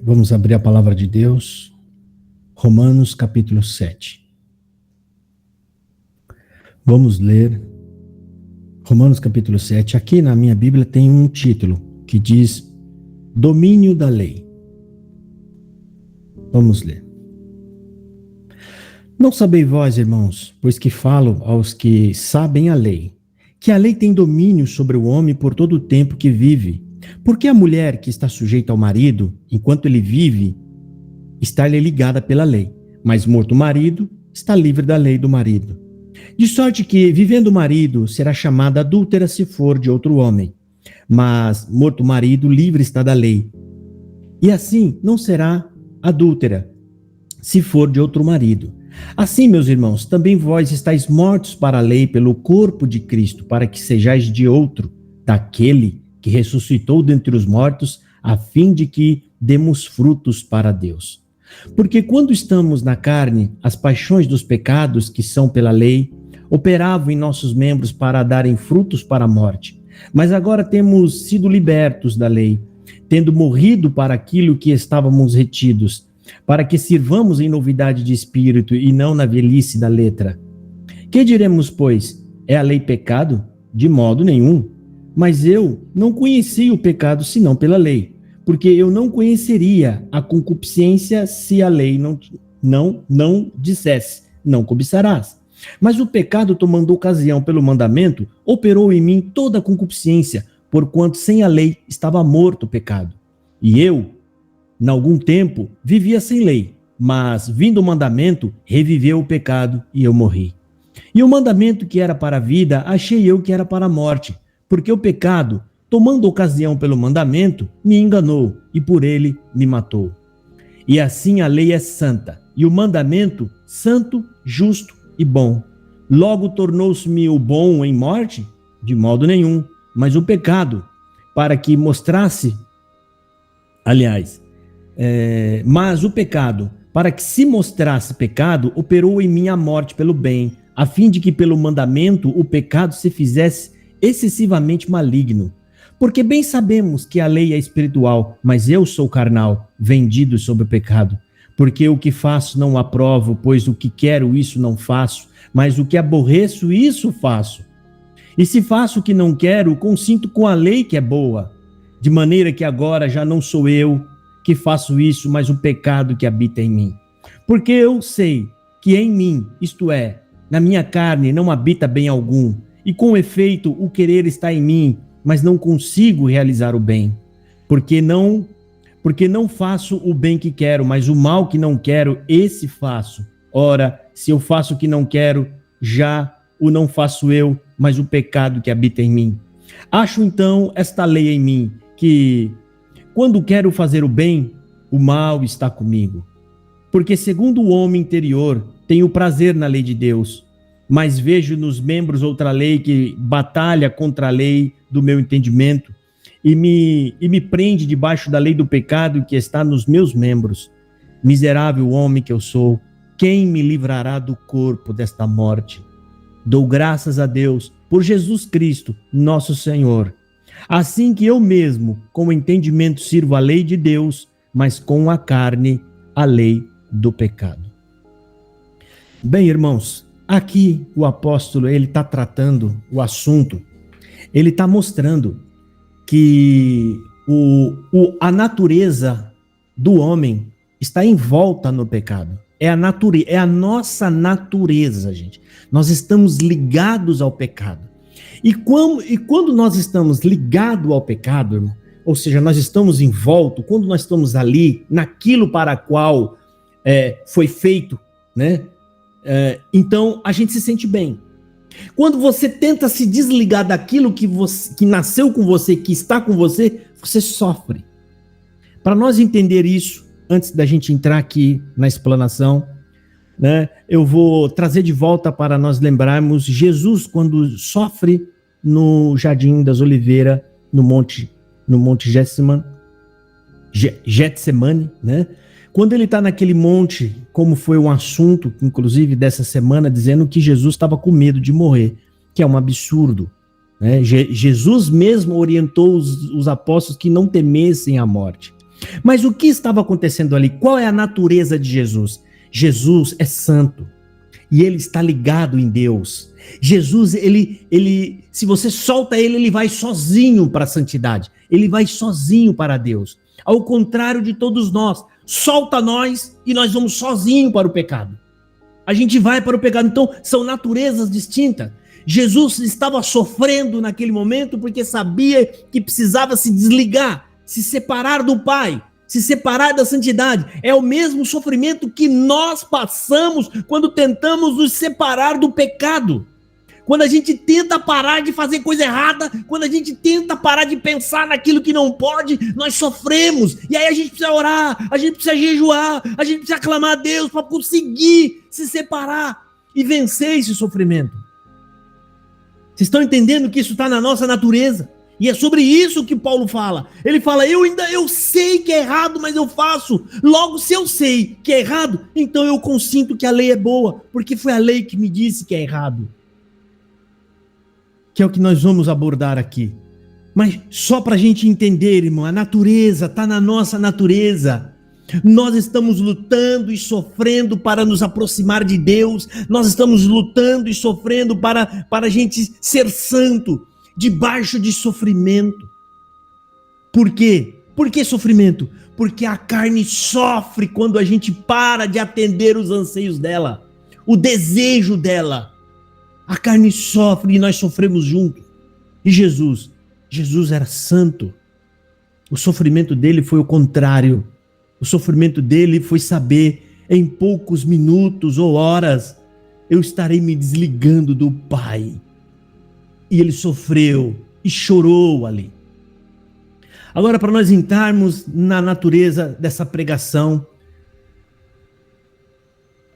Vamos abrir a palavra de Deus, Romanos capítulo 7. Vamos ler Romanos capítulo 7. Aqui na minha Bíblia tem um título que diz Domínio da Lei. Vamos ler. Não sabeis vós, irmãos, pois que falo aos que sabem a lei, que a lei tem domínio sobre o homem por todo o tempo que vive. Porque a mulher que está sujeita ao marido, enquanto ele vive, está-lhe ligada pela lei, mas morto o marido, está livre da lei do marido. De sorte que, vivendo o marido, será chamada adúltera se for de outro homem, mas morto o marido, livre está da lei. E assim não será adúltera se for de outro marido. Assim, meus irmãos, também vós estáis mortos para a lei pelo corpo de Cristo, para que sejais de outro, daquele que ressuscitou dentre os mortos, a fim de que demos frutos para Deus. Porque quando estamos na carne, as paixões dos pecados que são pela lei operavam em nossos membros para darem frutos para a morte. Mas agora temos sido libertos da lei, tendo morrido para aquilo que estávamos retidos, para que sirvamos em novidade de espírito e não na velhice da letra. Que diremos, pois? É a lei pecado? De modo nenhum. Mas eu não conheci o pecado senão pela lei, porque eu não conheceria a concupiscência se a lei não dissesse, não cobiçarás. Mas o pecado, tomando ocasião pelo mandamento, operou em mim toda a concupiscência, porquanto sem a lei estava morto o pecado. E eu, em algum tempo, vivia sem lei, mas vindo o mandamento, reviveu o pecado e eu morri. E o mandamento que era para a vida, achei eu que era para a morte, porque o pecado, tomando ocasião pelo mandamento, me enganou e por ele me matou. E assim a lei é santa, e o mandamento santo, justo e bom. Logo tornou-se-me o bom em morte? De modo nenhum, mas o pecado, para que mostrasse, mas o pecado, para que se mostrasse pecado, operou em mim a morte pelo bem, a fim de que pelo mandamento o pecado se fizesse excessivamente maligno. Porque bem sabemos que a lei é espiritual, mas eu sou carnal, vendido sob o pecado. Porque o que faço não aprovo, pois o que quero isso não faço, mas o que aborreço isso faço. E se faço o que não quero, consinto com a lei que é boa. De maneira que agora já não sou eu que faço isso, mas o pecado que habita em mim. Porque eu sei que em mim, isto é, na minha carne, não habita bem algum. E com efeito, o querer está em mim, mas não consigo realizar o bem. Porque não faço o bem que quero, mas o mal que não quero, esse faço. Ora, se eu faço o que não quero, já o não faço eu, mas o pecado que habita em mim. Acho então esta lei em mim, que quando quero fazer o bem, o mal está comigo. Porque segundo o homem interior, tenho prazer na lei de Deus, mas vejo nos membros outra lei que batalha contra a lei do meu entendimento e me prende debaixo da lei do pecado que está nos meus membros. Miserável homem que eu sou, quem me livrará do corpo desta morte? Dou graças a Deus por Jesus Cristo, nosso Senhor. Assim que eu mesmo, com o entendimento, sirvo a lei de Deus, mas com a carne, a lei do pecado. Bem, irmãos, aqui o apóstolo, ele está tratando o assunto, ele está mostrando que a natureza do homem está envolta no pecado. É a nossa natureza, gente. Nós estamos ligados ao pecado. E quando nós estamos ligados ao pecado, irmão, ou seja, nós estamos envoltos, quando nós estamos ali, naquilo para qual foi feito, né? Então a gente se sente bem. Quando você tenta se desligar daquilo que nasceu com você, que está com você, você sofre. Para nós entender isso, antes da gente entrar aqui na explanação, né, eu vou trazer de volta para nós lembrarmos Jesus quando sofre no Jardim das Oliveiras, no Monte Getsemane, né? Quando ele está naquele monte, como foi um assunto, inclusive, dessa semana, dizendo que Jesus estava com medo de morrer, que é um absurdo. Né? Jesus mesmo orientou os apóstolos que não temessem a morte. Mas o que estava acontecendo ali? Qual é a natureza de Jesus? Jesus é santo e ele está ligado em Deus. Jesus, se você solta ele, ele vai sozinho para a santidade. Ele vai sozinho para Deus. Ao contrário de todos nós, solta nós e nós vamos sozinho para o pecado. A gente vai para o pecado. Então, são naturezas distintas. Jesus estava sofrendo naquele momento porque sabia que precisava se desligar, se separar do Pai, se separar da santidade. É o mesmo sofrimento que nós passamos quando tentamos nos separar do pecado. Quando a gente tenta parar de fazer coisa errada, quando a gente tenta parar de pensar naquilo que não pode, nós sofremos. E aí a gente precisa orar, a gente precisa jejuar, a gente precisa clamar a Deus para conseguir se separar e vencer esse sofrimento. Vocês estão entendendo que isso está na nossa natureza? E é sobre isso que Paulo fala. Ele fala, eu sei que é errado, mas eu faço. Logo, se eu sei que é errado, então eu consinto que a lei é boa, porque foi a lei que me disse que é errado. Que é o que nós vamos abordar aqui. Mas só para a gente entender, irmão, a natureza está na nossa natureza. Nós estamos lutando e sofrendo para nos aproximar de Deus. Nós estamos lutando e sofrendo para a gente ser santo, debaixo de sofrimento. Por quê? Por que sofrimento? Porque a carne sofre quando a gente para de atender os anseios dela, o desejo dela. A carne sofre e nós sofremos juntos. E Jesus era santo. O sofrimento dele foi o contrário. O sofrimento dele foi saber, em poucos minutos ou horas, eu estarei me desligando do Pai. E ele sofreu e chorou ali. Agora, para nós entrarmos na natureza dessa pregação,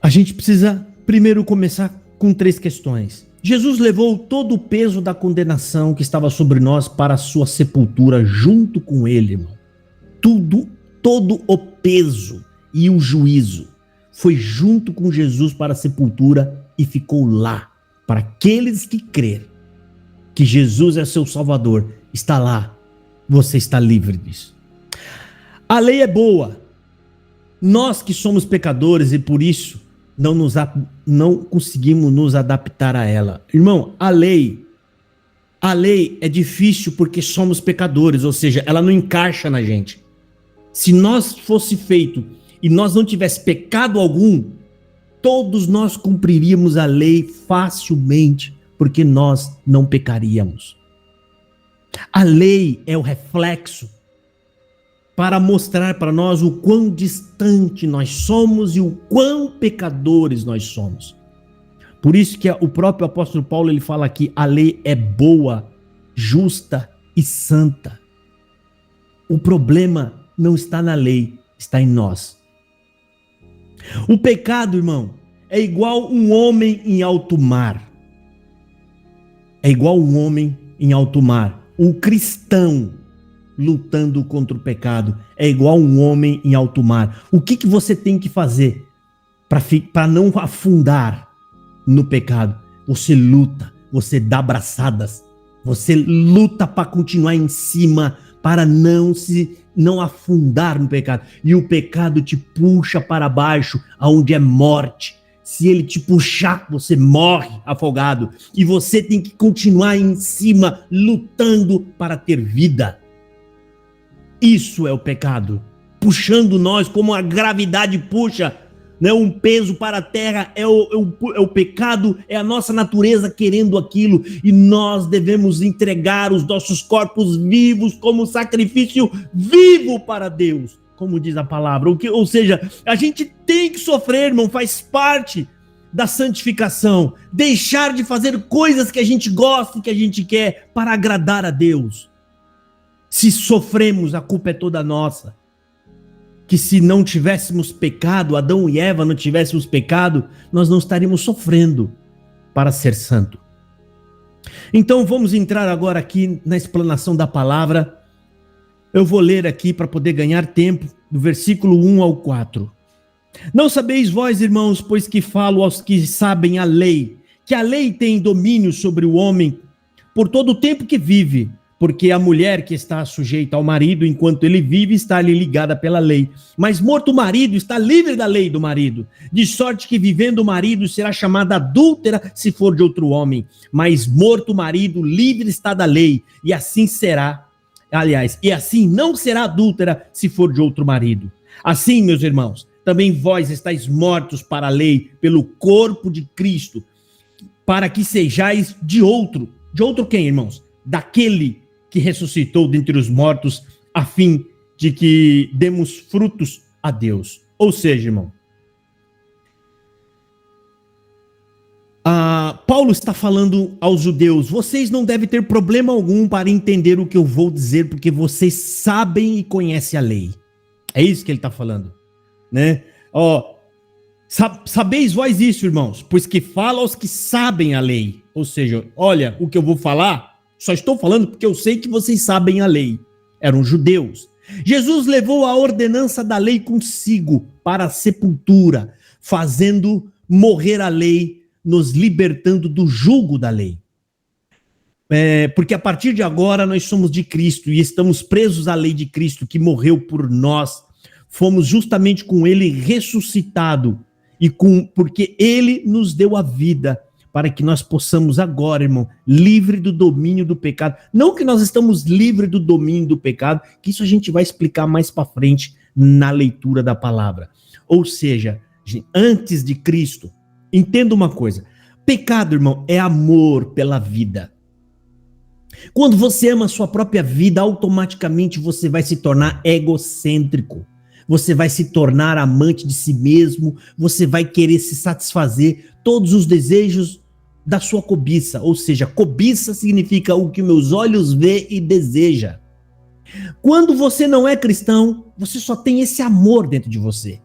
a gente precisa primeiro começar com 3 questões. Jesus levou todo o peso da condenação que estava sobre nós para a sua sepultura junto com ele, irmão. Todo o peso e o juízo foi junto com Jesus para a sepultura e ficou lá. Para aqueles que crerem que Jesus é seu Salvador, está lá. Você está livre disso. A lei é boa. Nós que somos pecadores e por isso não conseguimos nos adaptar a ela. Irmão, a lei é difícil porque somos pecadores, ou seja, ela não encaixa na gente. Se nós fosse feito e nós não tivesse pecado algum, todos nós cumpriríamos a lei facilmente, porque nós não pecaríamos. A lei é o reflexo para mostrar para nós o quão distante nós somos e o quão pecadores nós somos. Por isso que o próprio apóstolo Paulo ele fala aqui, a lei é boa, justa e santa. O problema não está na lei, está em nós. O pecado, irmão, é igual um homem em alto mar. É igual um homem em alto mar. Um cristão lutando contra o pecado é igual um homem em alto mar. O que você tem que fazer para não afundar no pecado? Você luta, você dá braçadas, você luta para continuar em cima, para não afundar no pecado. E o pecado te puxa para baixo, aonde é morte. Se ele te puxar, você morre afogado. E você tem que continuar em cima, lutando para ter vida. Isso é o pecado. Puxando nós como a gravidade puxa, né, um peso para a terra. É o pecado, é a nossa natureza querendo aquilo. E nós devemos entregar os nossos corpos vivos como sacrifício vivo para Deus. Como diz a palavra, ou seja, a gente tem que sofrer, irmão, faz parte da santificação, deixar de fazer coisas que a gente gosta e que a gente quer para agradar a Deus. Se sofremos, a culpa é toda nossa. Que se não tivéssemos pecado, Adão e Eva não tivéssemos pecado, nós não estaríamos sofrendo para ser santo. Então vamos entrar agora aqui na explanação da palavra. Eu vou ler aqui para poder ganhar tempo, do versículo 1 ao 4. Não sabeis vós, irmãos, pois que falo aos que sabem a lei, que a lei tem domínio sobre o homem por todo o tempo que vive, porque a mulher que está sujeita ao marido enquanto ele vive está ali ligada pela lei. Mas morto o marido está livre da lei do marido, de sorte que vivendo o marido será chamada adúltera se for de outro homem. Mas morto o marido, livre está da lei, e assim será. Aliás, e assim não será adúltera se for de outro marido. Assim, meus irmãos, também vós estáis mortos para a lei, pelo corpo de Cristo, para que sejais de outro. De outro quem, irmãos? Daquele que ressuscitou dentre os mortos, a fim de que demos frutos a Deus. Ou seja, irmão, Paulo está falando aos judeus: vocês não devem ter problema algum para entender o que eu vou dizer, porque vocês sabem e conhecem a lei. É isso que ele está falando, né? Sabeis vós isso, irmãos, pois que fala aos que sabem a lei. Ou seja, olha, o que eu vou falar, só estou falando porque eu sei que vocês sabem a lei. Eram judeus. Jesus levou a ordenança da lei consigo para a sepultura, fazendo morrer a lei, nos libertando do jugo da lei. Porque a partir de agora nós somos de Cristo e estamos presos à lei de Cristo, que morreu por nós. Fomos justamente com ele ressuscitado, porque ele nos deu a vida, para que nós possamos agora, irmão, livre do domínio do pecado. Não que nós estamos livres do domínio do pecado, que isso a gente vai explicar mais para frente na leitura da palavra. Ou seja, antes de Cristo, entenda uma coisa: pecado, irmão, é amor pela vida. Quando você ama a sua própria vida, automaticamente você vai se tornar egocêntrico. Você vai se tornar amante de si mesmo, você vai querer se satisfazer todos os desejos da sua cobiça. Ou seja, cobiça significa o que meus olhos vê e deseja. Quando você não é cristão, você só tem esse amor dentro de você.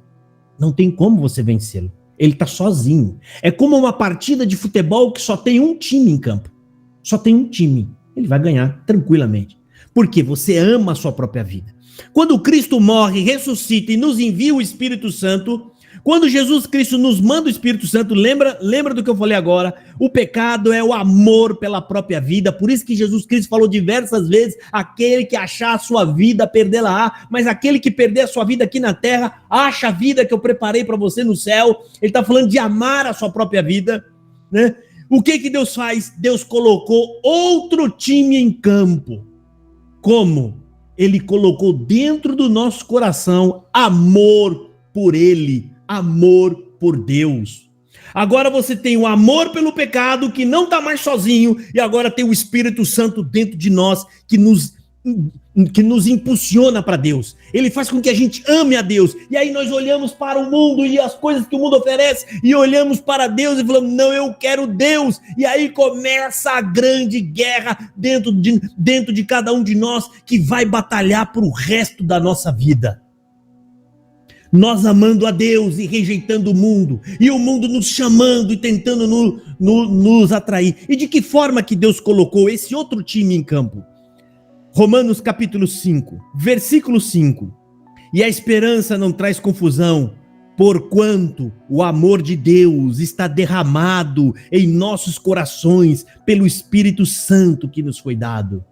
Não tem como você vencê-lo. Ele está sozinho. É como uma partida de futebol que só tem um time em campo. Só tem um time. Ele vai ganhar tranquilamente. Porque você ama a sua própria vida. Quando Cristo morre, ressuscita e nos envia o Espírito Santo, quando Jesus Cristo nos manda o Espírito Santo, lembra do que eu falei agora? O pecado é o amor pela própria vida, por isso que Jesus Cristo falou diversas vezes: aquele que achar a sua vida, perdê-la-á, mas aquele que perder a sua vida aqui na terra, acha a vida que eu preparei para você no céu. Ele está falando de amar a sua própria vida, né? O que Deus faz? Deus colocou outro time em campo. Como? Ele colocou dentro do nosso coração amor por ele, amor por Deus. Agora você tem o amor pelo pecado, que não está mais sozinho, e agora tem o Espírito Santo dentro de nós, que nos impulsiona para Deus. Ele faz com que a gente ame a Deus. E aí nós olhamos para o mundo e as coisas que o mundo oferece, e olhamos para Deus e falamos: não, eu quero Deus. E aí começa a grande guerra dentro de cada um de nós, que vai batalhar para o resto da nossa vida. Nós amando a Deus e rejeitando o mundo, e o mundo nos chamando e tentando nos atrair. E de que forma que Deus colocou esse outro time em campo? Romanos capítulo 5, versículo 5. E a esperança não traz confusão, porquanto o amor de Deus está derramado em nossos corações pelo Espírito Santo que nos foi dado.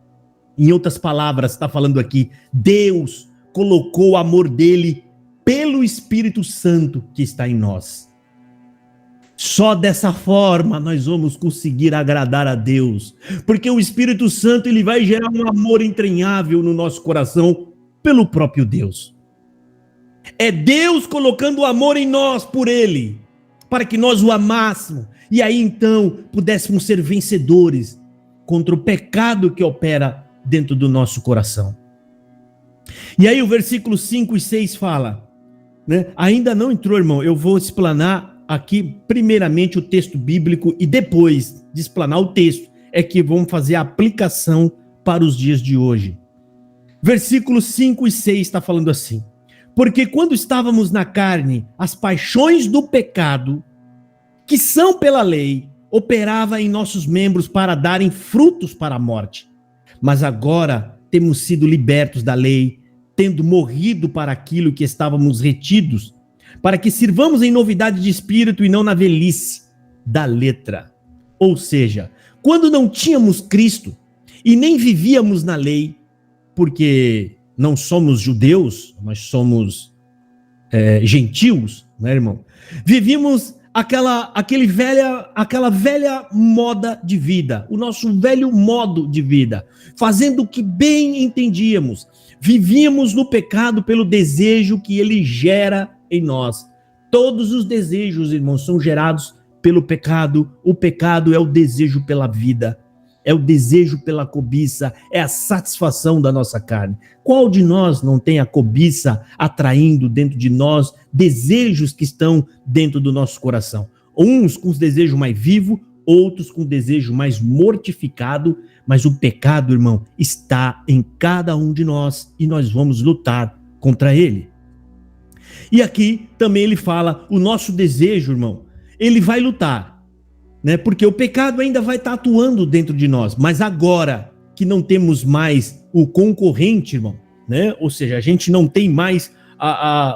Em outras palavras, está falando aqui, Deus colocou o amor dele pelo Espírito Santo que está em nós. Só dessa forma nós vamos conseguir agradar a Deus, porque o Espírito Santo ele vai gerar um amor entranhável no nosso coração pelo próprio Deus. É Deus colocando o amor em nós por ele, para que nós o amássemos, e aí então pudéssemos ser vencedores contra o pecado que opera dentro do nosso coração. E aí o versículo 5 e 6 fala, né? Ainda não entrou, irmão, eu vou explanar aqui primeiramente o texto bíblico, e depois de explanar o texto é que vamos fazer a aplicação para os dias de hoje. Versículos 5 e 6 está falando assim: porque quando estávamos na carne, as paixões do pecado, que são pela lei, operava em nossos membros para darem frutos para a morte. Mas agora temos sido libertos da lei, tendo morrido para aquilo que estávamos retidos, para que sirvamos em novidade de espírito e não na velhice da letra. Ou seja, quando não tínhamos Cristo, e nem vivíamos na lei, porque não somos judeus, nós somos gentios, né, irmão? Vivíamos aquela velha moda de vida, o nosso velho modo de vida, fazendo o que bem entendíamos. Vivíamos no pecado pelo desejo que ele gera em nós. Todos os desejos, irmãos, são gerados pelo pecado. O pecado é o desejo pela vida, é o desejo pela cobiça, é a satisfação da nossa carne. Qual de nós não tem a cobiça atraindo dentro de nós desejos que estão dentro do nosso coração? Uns com os desejos mais vivos, outros com o desejo mais mortificado, mas o pecado, irmão, está em cada um de nós e nós vamos lutar contra ele. E aqui também ele fala, o nosso desejo, irmão, ele vai lutar, né? Porque o pecado ainda vai estar atuando dentro de nós, mas agora que não temos mais o concorrente, irmão, né? Ou seja, a gente não tem mais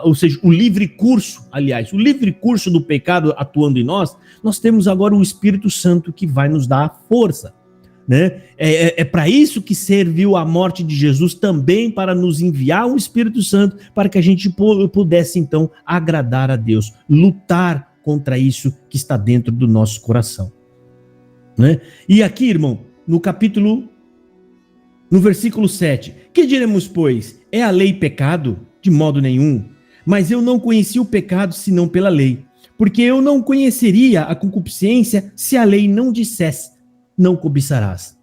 ou seja, o livre curso, aliás, o livre curso do pecado atuando em nós, nós temos agora o Espírito Santo que vai nos dar a força, né? É para isso que serviu a morte de Jesus também, para nos enviar o Espírito Santo, para que a gente pudesse então agradar a Deus, lutar contra isso que está dentro do nosso coração, né? E aqui, irmão, no versículo 7, que diremos, pois? É a lei pecado? De modo nenhum. Mas eu não conheci o pecado senão pela lei, porque eu não conheceria a concupiscência se a lei não dissesse, não cobiçarás.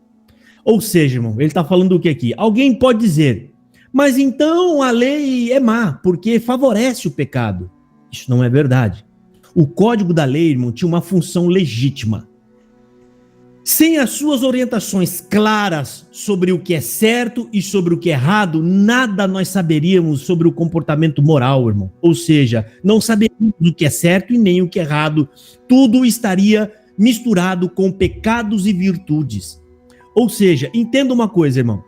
Ou seja, irmão, ele está falando o que aqui? Alguém pode dizer, mas então a lei é má, porque favorece o pecado. Isso não é verdade. O código da lei, irmão, tinha uma função legítima. Sem as suas orientações claras sobre o que é certo e sobre o que é errado, nada nós saberíamos sobre o comportamento moral, irmão. Ou seja, não saberíamos o que é certo e nem o que é errado. Tudo estaria misturado com pecados e virtudes. Ou seja, entenda uma coisa, irmão.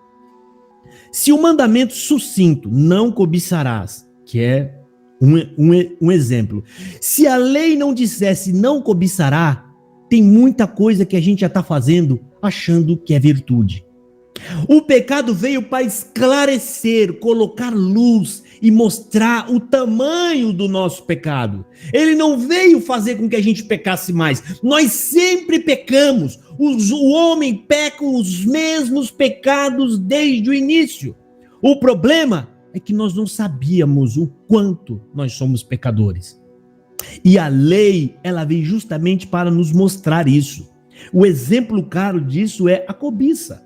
Se o mandamento sucinto, não cobiçarás, que é um exemplo. Se a lei não dissesse não cobiçará, tem muita coisa que a gente já está fazendo achando que é virtude. O pecado veio para esclarecer, colocar luz e mostrar o tamanho do nosso pecado. Ele não veio fazer com que a gente pecasse mais. Nós sempre pecamos. O homem peca os mesmos pecados desde o início. O problema é que nós não sabíamos o quanto nós somos pecadores. E a lei, ela veio justamente para nos mostrar isso. O exemplo claro disso é a cobiça.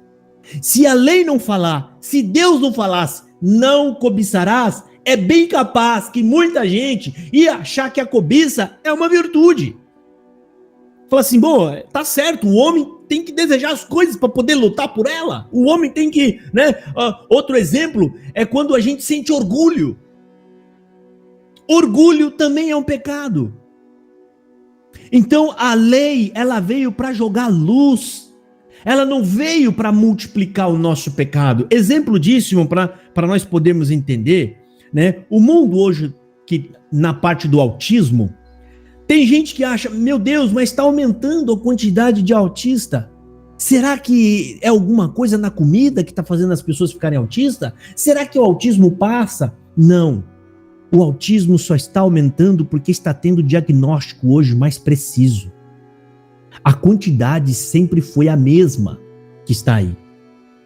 Se a lei não falar, se Deus não falasse, não cobiçarás, é bem capaz que muita gente ia achar que a cobiça é uma virtude. Fala assim, bom, tá certo, o homem tem que desejar as coisas para poder lutar por ela. O homem tem que, né? Outro exemplo é quando a gente sente orgulho. Orgulho também é um pecado. Então a lei, ela veio para jogar luz. Ela não veio para multiplicar o nosso pecado. Exemplo disso, para nós podermos entender, né? O mundo hoje, que na parte do autismo, tem gente que acha, meu Deus, mas está aumentando a quantidade de autista. Será que é alguma coisa na comida que está fazendo as pessoas ficarem autistas? Será que o autismo passa? Não. O autismo só está aumentando porque está tendo diagnóstico hoje mais preciso. A quantidade sempre foi a mesma que está aí.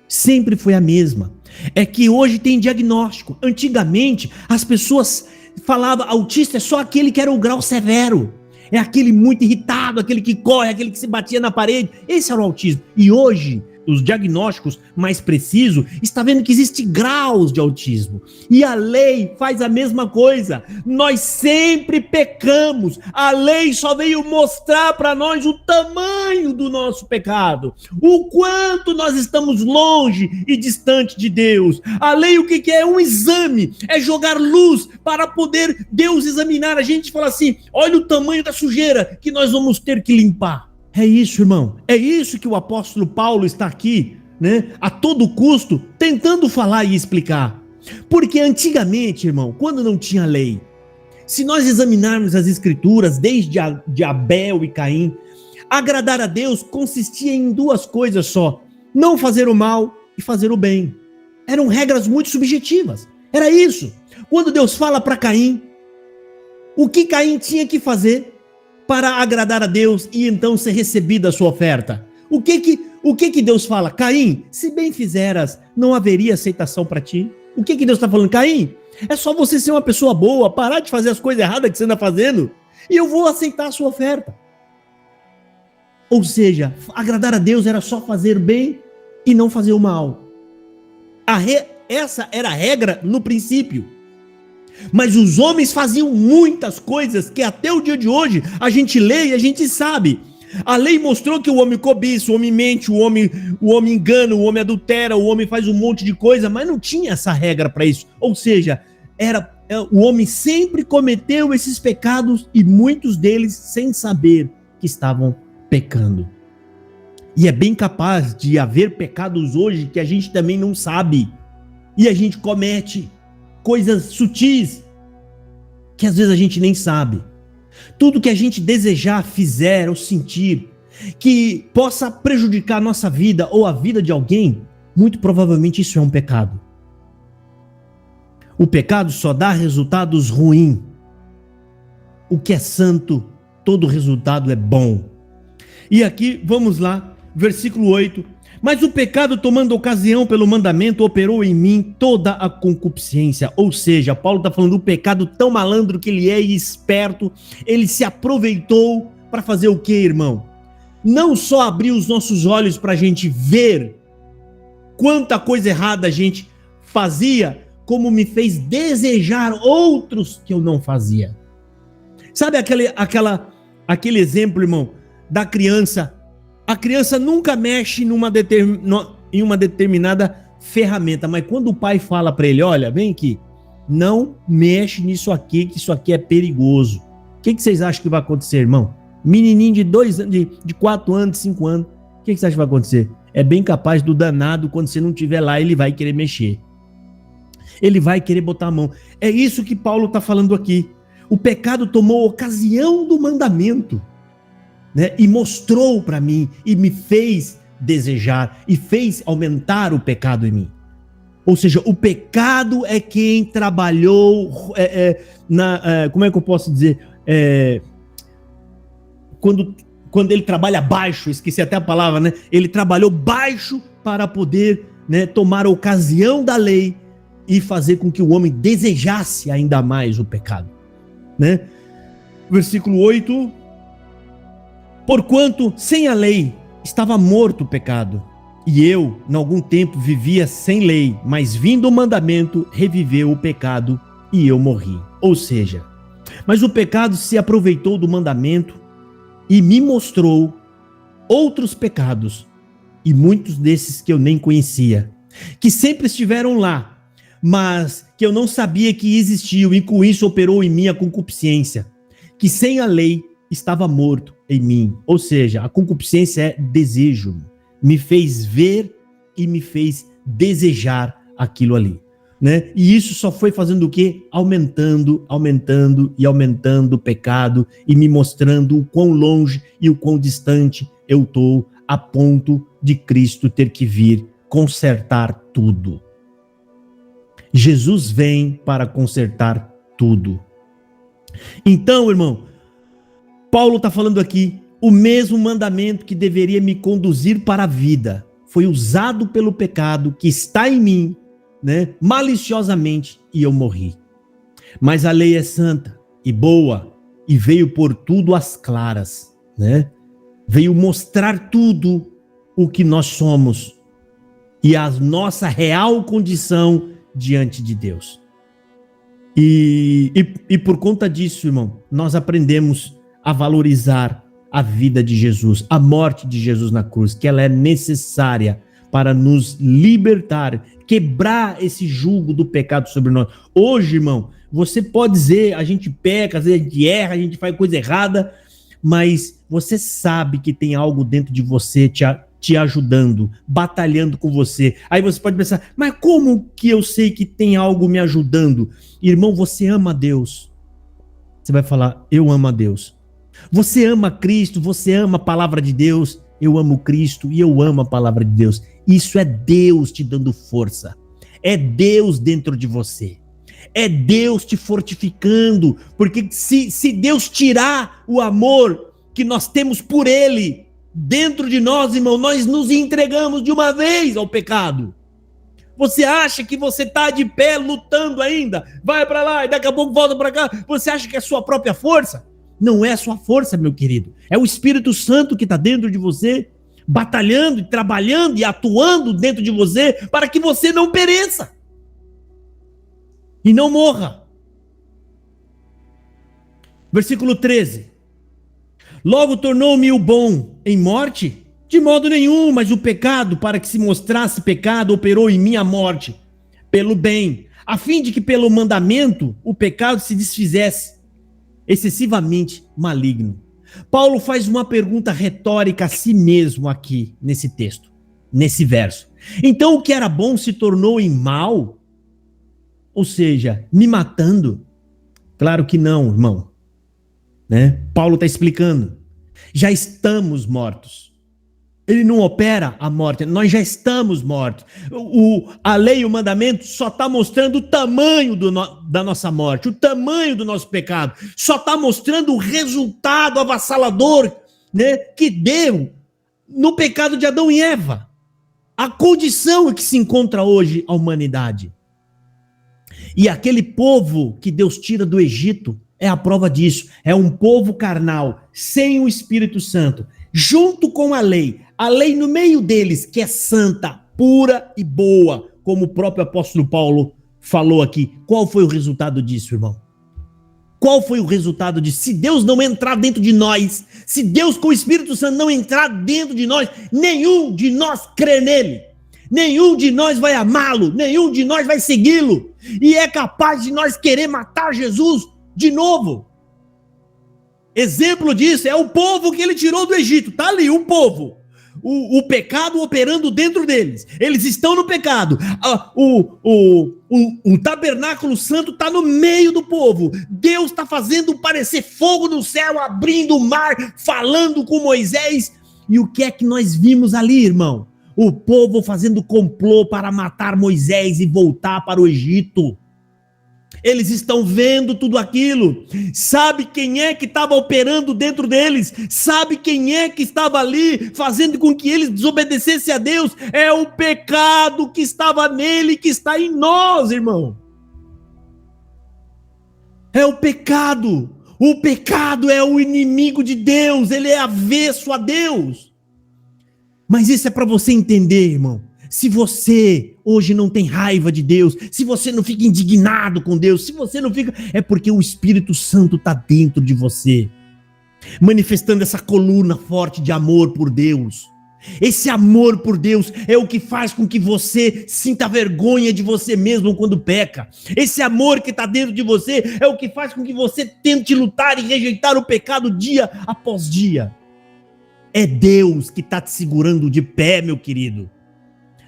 Sempre foi a mesma. É que hoje tem diagnóstico. Antigamente, as pessoas falavam autista é só aquele que era o grau severo. É aquele muito irritado, aquele que corre, aquele que se batia na parede. Esse era o autismo. E hoje, os diagnósticos mais precisos, está vendo que existem graus de autismo. E a lei faz a mesma coisa. Nós sempre pecamos. A lei só veio mostrar para nós o tamanho do nosso pecado. O quanto nós estamos longe e distante de Deus. A lei o que é? Um exame. É jogar luz para poder Deus examinar a gente e falar assim, olha o tamanho da sujeira que nós vamos ter que limpar. É isso, irmão. É isso que o apóstolo Paulo está aqui, né, a todo custo, tentando falar e explicar. Porque antigamente, irmão, quando não tinha lei, se nós examinarmos as escrituras, desde de Abel e Caim, agradar a Deus consistia em duas coisas só. não fazer o mal e fazer o bem. Eram regras muito subjetivas. Era isso. Quando Deus fala para Caim, o que Caim tinha que fazer para agradar a Deus e então ser recebida a sua oferta? O que Deus fala? Caim, se bem fizeras, não haveria aceitação para ti. O que Deus está falando? Caim, é só você ser uma pessoa boa, parar de fazer as coisas erradas que você anda fazendo, e eu vou aceitar a sua oferta. Ou seja, agradar a Deus era só fazer bem e não fazer o mal. Essa era a regra no princípio. Mas os homens faziam muitas coisas que até o dia de hoje a gente lê e a gente sabe. A lei mostrou que o homem cobiça, o homem mente, o homem engana, o homem adultera, o homem faz um monte de coisa, mas não tinha essa regra para isso. Ou seja, o homem sempre cometeu esses pecados e muitos deles sem saber que estavam pecando. E é bem capaz de haver pecados hoje que a gente também não sabe. E a gente comete coisas sutis que às vezes a gente nem sabe. Tudo que a gente desejar, fizer ou sentir que possa prejudicar a nossa vida ou a vida de alguém, muito provavelmente isso é um pecado. O pecado só dá resultados ruins. O que é santo, todo resultado é bom. E aqui, vamos lá, versículo 8. Mas o pecado, tomando ocasião pelo mandamento, operou em mim toda a concupiscência. Ou seja, Paulo está falando do pecado tão malandro que ele é e esperto. Ele se aproveitou para fazer o que, irmão? Não só abrir os nossos olhos para a gente ver quanta coisa errada a gente fazia, como me fez desejar outros que eu não fazia. Sabe aquele exemplo, irmão, da criança? A criança nunca mexe em uma determinada ferramenta, mas quando o pai fala para ele, olha, vem aqui, não mexe nisso aqui, que isso aqui é perigoso. O que vocês acham que vai acontecer, irmão? Menininho de 2 anos, de 4 anos, de 5 anos, o que vocês acham que vai acontecer? É bem capaz do danado, quando você não estiver lá, ele vai querer mexer. Ele vai querer botar a mão. É isso que Paulo está falando aqui. O pecado tomou ocasião do mandamento, né? E mostrou para mim, e me fez desejar, e fez aumentar o pecado em mim. Ou seja, o pecado é quem trabalhou, como é que eu posso dizer? Quando ele trabalha baixo, esqueci até a palavra, né? Ele trabalhou baixo para poder, né, tomar a ocasião da lei e fazer com que o homem desejasse ainda mais o pecado, né? Versículo 8. Porquanto, sem a lei, estava morto o pecado, e eu, em algum tempo, vivia sem lei, mas vindo o mandamento, reviveu o pecado, e eu morri. Ou seja, mas o pecado se aproveitou do mandamento, e me mostrou outros pecados, e muitos desses que eu nem conhecia, que sempre estiveram lá, mas que eu não sabia que existiam, e com isso operou em mim a concupiscência, que sem a lei estava morto em mim. Ou seja, a concupiscência é desejo, me fez ver e me fez desejar aquilo ali, né? E isso só foi fazendo o quê? Aumentando o pecado e me mostrando o quão longe e o quão distante eu estou, a ponto de Cristo ter que vir consertar tudo. Jesus vem para consertar tudo. Então, irmão, Paulo está falando aqui, o mesmo mandamento que deveria me conduzir para a vida foi usado pelo pecado que está em mim, né, maliciosamente, e eu morri. Mas a lei é santa e boa e veio pôr tudo às claras, né? Veio mostrar tudo o que nós somos e a nossa real condição diante de Deus. E por conta disso, irmão, nós aprendemos a valorizar a vida de Jesus, a morte de Jesus na cruz, que ela é necessária para nos libertar, quebrar esse jugo do pecado sobre nós. Hoje, irmão, você pode dizer, a gente peca, às vezes a gente erra, a gente faz coisa errada, mas você sabe que tem algo dentro de você te ajudando, batalhando com você. Aí você pode pensar, mas como que eu sei que tem algo me ajudando? Irmão, você ama a Deus. Você vai falar, eu amo a Deus. Você ama Cristo, você ama a palavra de Deus, eu amo Cristo e eu amo a palavra de Deus. Isso é Deus te dando força. É Deus dentro de você. É Deus te fortificando. Porque se Deus tirar o amor que nós temos por Ele dentro de nós, irmão, nós nos entregamos de uma vez ao pecado. Você acha que você está de pé lutando ainda? Vai para lá e daqui a pouco volta para cá. Você acha que é a sua própria força? Não é a sua força, meu querido. É o Espírito Santo que está dentro de você, batalhando, e trabalhando e atuando dentro de você para que você não pereça e não morra. Versículo 13. Logo tornou-me o bom em morte? De modo nenhum, mas o pecado, para que se mostrasse pecado, operou em mim a morte, pelo bem, a fim de que pelo mandamento o pecado se desfizesse, excessivamente maligno. Paulo faz uma pergunta retórica a si mesmo aqui, nesse texto, nesse verso. Então o que era bom se tornou em mal? Ou seja, me matando? Claro que não, irmão. Né? Paulo está explicando. Já estamos mortos. Ele não opera a morte, nós já estamos mortos. A lei e o mandamento só está mostrando o tamanho da nossa morte, o tamanho do nosso pecado. Só está mostrando o resultado avassalador, né, que deu no pecado de Adão e Eva. A condição em que se encontra hoje a humanidade. E aquele povo que Deus tira do Egito é a prova disso. É um povo carnal, sem o Espírito Santo, junto com a lei no meio deles, que é santa, pura e boa, como o próprio apóstolo Paulo falou aqui. Qual foi o resultado disso, irmão? Qual foi o resultado disso? Se Deus não entrar dentro de nós, se Deus com o Espírito Santo não entrar dentro de nós, nenhum de nós crê nele, nenhum de nós vai amá-lo, nenhum de nós vai segui-lo, e é capaz de nós querer matar Jesus de novo. Exemplo disso é o povo que ele tirou do Egito. Está ali o povo. O pecado operando dentro deles. Eles estão no pecado. O tabernáculo santo está no meio do povo. Deus está fazendo parecer fogo no céu, abrindo o mar, falando com Moisés. E o que é que nós vimos ali, irmão? O povo fazendo complô para matar Moisés e voltar para o Egito. Eles estão vendo tudo aquilo. Sabe quem é que estava operando dentro deles? Sabe quem é que estava ali fazendo com que eles desobedecessem a Deus? É o pecado que estava nele, que está em nós, irmão. É o pecado. O pecado é o inimigo de Deus. Ele é avesso a Deus. Mas isso é para você entender, irmão. Se você hoje não tem raiva de Deus, se você não fica indignado com Deus, se você não fica... é porque o Espírito Santo está dentro de você, manifestando essa coluna forte de amor por Deus. Esse amor por Deus é o que faz com que você sinta vergonha de você mesmo quando peca. Esse amor que está dentro de você é o que faz com que você tente lutar e rejeitar o pecado dia após dia. É Deus que está te segurando de pé, meu querido.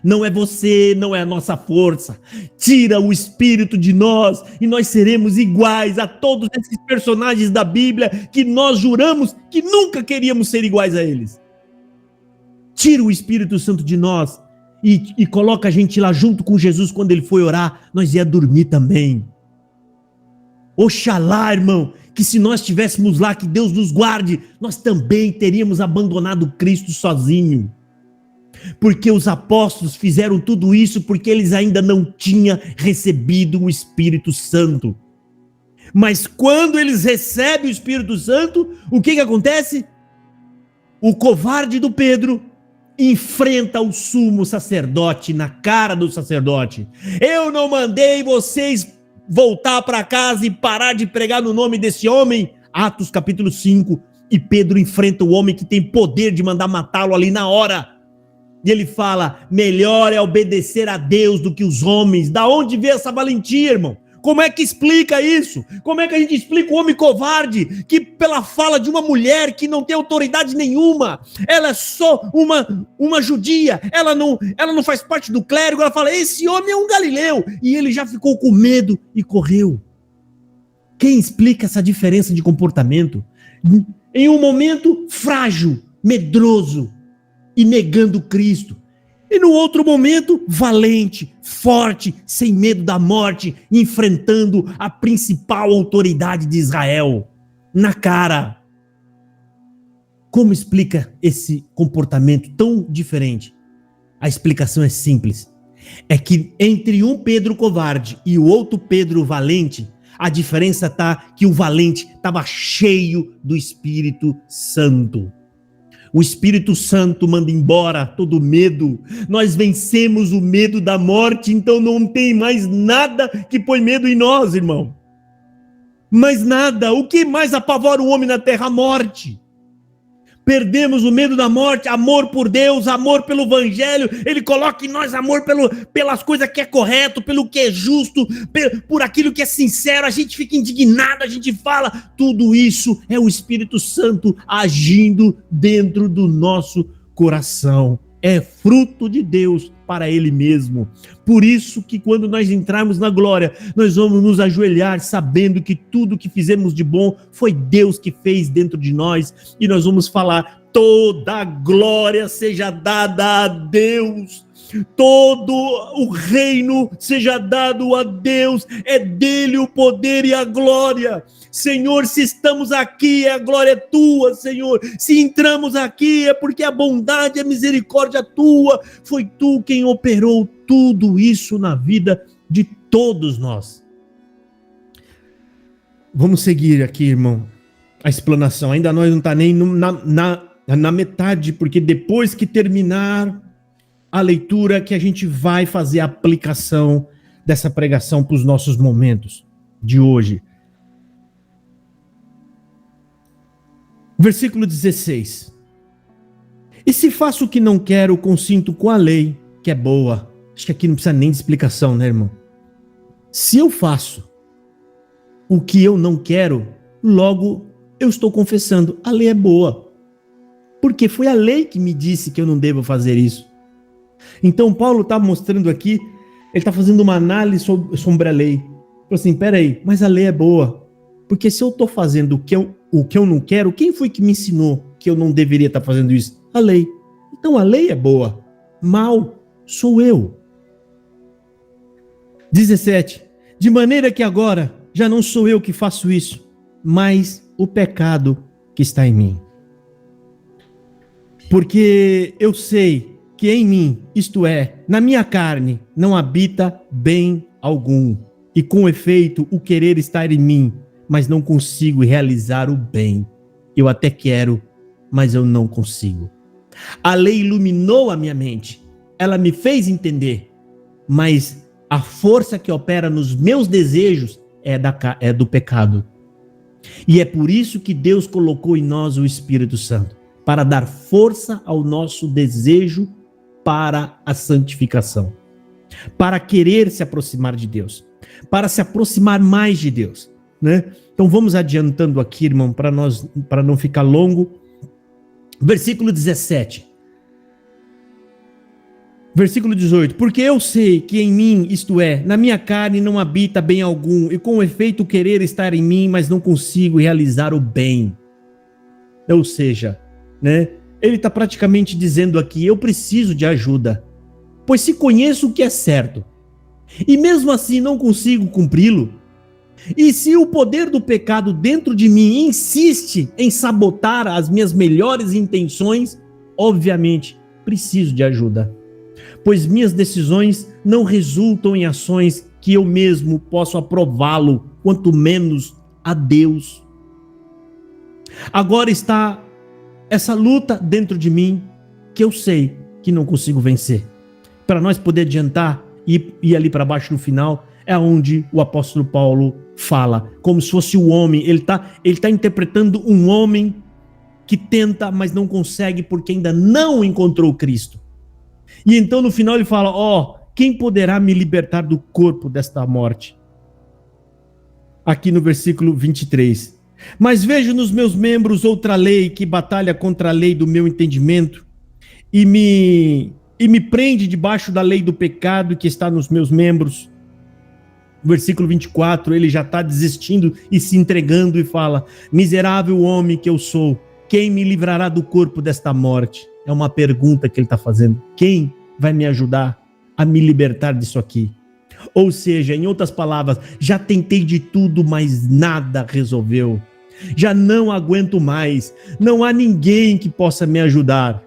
Não é você, não é a nossa força. Tira o Espírito de nós e nós seremos iguais a todos esses personagens da Bíblia que nós juramos que nunca queríamos ser iguais a eles. Tira o Espírito Santo de nós e coloca a gente lá junto com Jesus. Quando ele foi orar, nós ia dormir também. Oxalá, irmão, que se nós estivéssemos lá, que Deus nos guarde, nós também teríamos abandonado Cristo sozinho. Porque os apóstolos fizeram tudo isso porque eles ainda não tinham recebido o Espírito Santo. Mas quando eles recebem o Espírito Santo, o que acontece? O covarde do Pedro enfrenta o sumo sacerdote na cara do sacerdote. Eu não mandei vocês voltar para casa e parar de pregar no nome desse homem. Atos capítulo 5. E Pedro enfrenta o homem que tem poder de mandar matá-lo ali na hora. E ele fala, melhor é obedecer a Deus do que os homens. Da onde vem essa valentia, irmão? Como é que explica isso? Como é que a gente explica o homem covarde que pela fala de uma mulher que não tem autoridade nenhuma, ela é só uma judia, ela não faz parte do clérigo, ela fala, esse homem é um galileu, e ele já ficou com medo e correu. Quem explica essa diferença de comportamento? Em um momento frágil, medroso, e negando Cristo. E no outro momento, valente, forte, sem medo da morte, enfrentando a principal autoridade de Israel, na cara. Como explica esse comportamento tão diferente? A explicação é simples. É que entre um Pedro covarde e o outro Pedro valente, a diferença está que o valente estava cheio do Espírito Santo. O Espírito Santo manda embora todo medo. Nós vencemos o medo da morte, então não tem mais nada que põe medo em nós, irmão. Mais nada. O que mais apavora o homem na terra? A morte. Perdemos o medo da morte, amor por Deus, amor pelo Evangelho. Ele coloca em nós amor pelas coisas que é correto, pelo que é justo, por aquilo que é sincero. A gente fica indignado, a gente fala. Tudo isso é o Espírito Santo agindo dentro do nosso coração. É fruto de Deus para Ele mesmo. Por isso que quando nós entrarmos na glória, nós vamos nos ajoelhar sabendo que tudo que fizemos de bom foi Deus que fez dentro de nós, e nós vamos falar: toda a glória seja dada a Deus, todo o reino seja dado a Deus, é dele o poder e a glória. Senhor, se estamos aqui, a glória é tua, Senhor. Se entramos aqui, é porque a bondade e a misericórdia tua, foi tu quem operou tudo isso na vida de todos nós. Vamos seguir aqui, irmão, a explanação. Ainda nós não está nem na metade, porque depois que terminar a leitura, que a gente vai fazer a aplicação dessa pregação para os nossos momentos de hoje. Versículo 16. E se faço o que não quero, consinto com a lei, que é boa. Acho que aqui não precisa nem de explicação, né, irmão? Se eu faço o que eu não quero, logo eu estou confessando, a lei é boa. Porque foi a lei que me disse que eu não devo fazer isso. Então Paulo está mostrando aqui, ele está fazendo uma análise sobre a lei. Falou assim, peraí, mas a lei é boa. Porque se eu estou fazendo o que eu não quero, quem foi que me ensinou que eu não deveria estar fazendo isso? A lei. Então a lei é boa. Mal sou eu. 17. De maneira que agora já não sou eu que faço isso, mas o pecado que está em mim. Porque eu sei que em mim, isto é, na minha carne, não habita bem algum. E com efeito, o querer estar em mim, mas não consigo realizar o bem. Eu até quero, mas eu não consigo. A lei iluminou a minha mente. Ela me fez entender. Mas a força que opera nos meus desejos é do pecado. E é por isso que Deus colocou em nós o Espírito Santo. Para dar força ao nosso desejo para a santificação. Para querer se aproximar de Deus. Para se aproximar mais de Deus. Né? Então vamos adiantando aqui, irmão, para não ficar longo. Versículo 17. Versículo 18. Porque eu sei que em mim, isto é, na minha carne não habita bem algum, e com efeito querer estar em mim, mas não consigo realizar o bem. Ou seja, né? Ele está praticamente dizendo aqui, eu preciso de ajuda, pois se conheço o que é certo, e mesmo assim não consigo cumpri-lo, e se o poder do pecado dentro de mim insiste em sabotar as minhas melhores intenções, obviamente preciso de ajuda, pois minhas decisões não resultam em ações que eu mesmo posso aprová-lo, quanto menos a Deus. Agora está essa luta dentro de mim que eu sei que não consigo vencer. Para nós poder adiantar e ir ali para baixo no final, é onde o apóstolo Paulo fala, como se fosse o homem, ele tá interpretando um homem que tenta, mas não consegue porque ainda não encontrou Cristo. E então no final ele fala, quem poderá me libertar do corpo desta morte? Aqui no versículo 23. Mas vejo nos meus membros outra lei que batalha contra a lei do meu entendimento e me prende debaixo da lei do pecado que está nos meus membros. Versículo 24, ele já está desistindo e se entregando e fala, miserável homem que eu sou, quem me livrará do corpo desta morte? É uma pergunta que ele está fazendo. Quem vai me ajudar a me libertar disso aqui. Ou seja, em outras palavras, já tentei de tudo, mas nada resolveu. Já não aguento mais. Não há ninguém que possa me ajudar.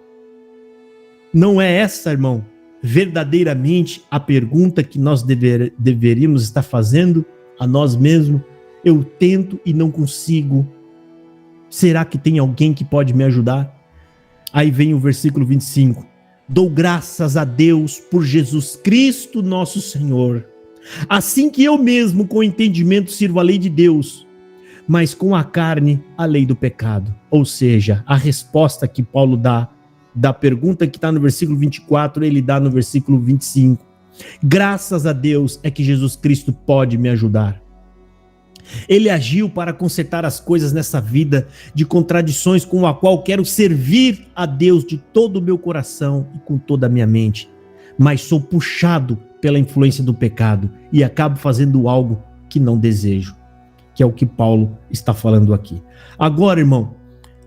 Não é essa, irmão, verdadeiramente a pergunta que nós deveríamos estar fazendo a nós mesmos? Eu tento e não consigo. Será que tem alguém que pode me ajudar? Aí vem o versículo 25. Dou graças a Deus por Jesus Cristo nosso Senhor. Assim que eu mesmo com entendimento sirvo a lei de Deus, mas com a carne a lei do pecado. Ou seja, a resposta que Paulo dá da pergunta que está no versículo 24, ele dá no versículo 25. Graças a Deus é que Jesus Cristo pode me ajudar. Ele agiu para consertar as coisas nessa vida de contradições com a qual quero servir a Deus de todo o meu coração e com toda a minha mente. Mas sou puxado pela influência do pecado e acabo fazendo algo que não desejo, que é o que Paulo está falando aqui. Agora, irmão,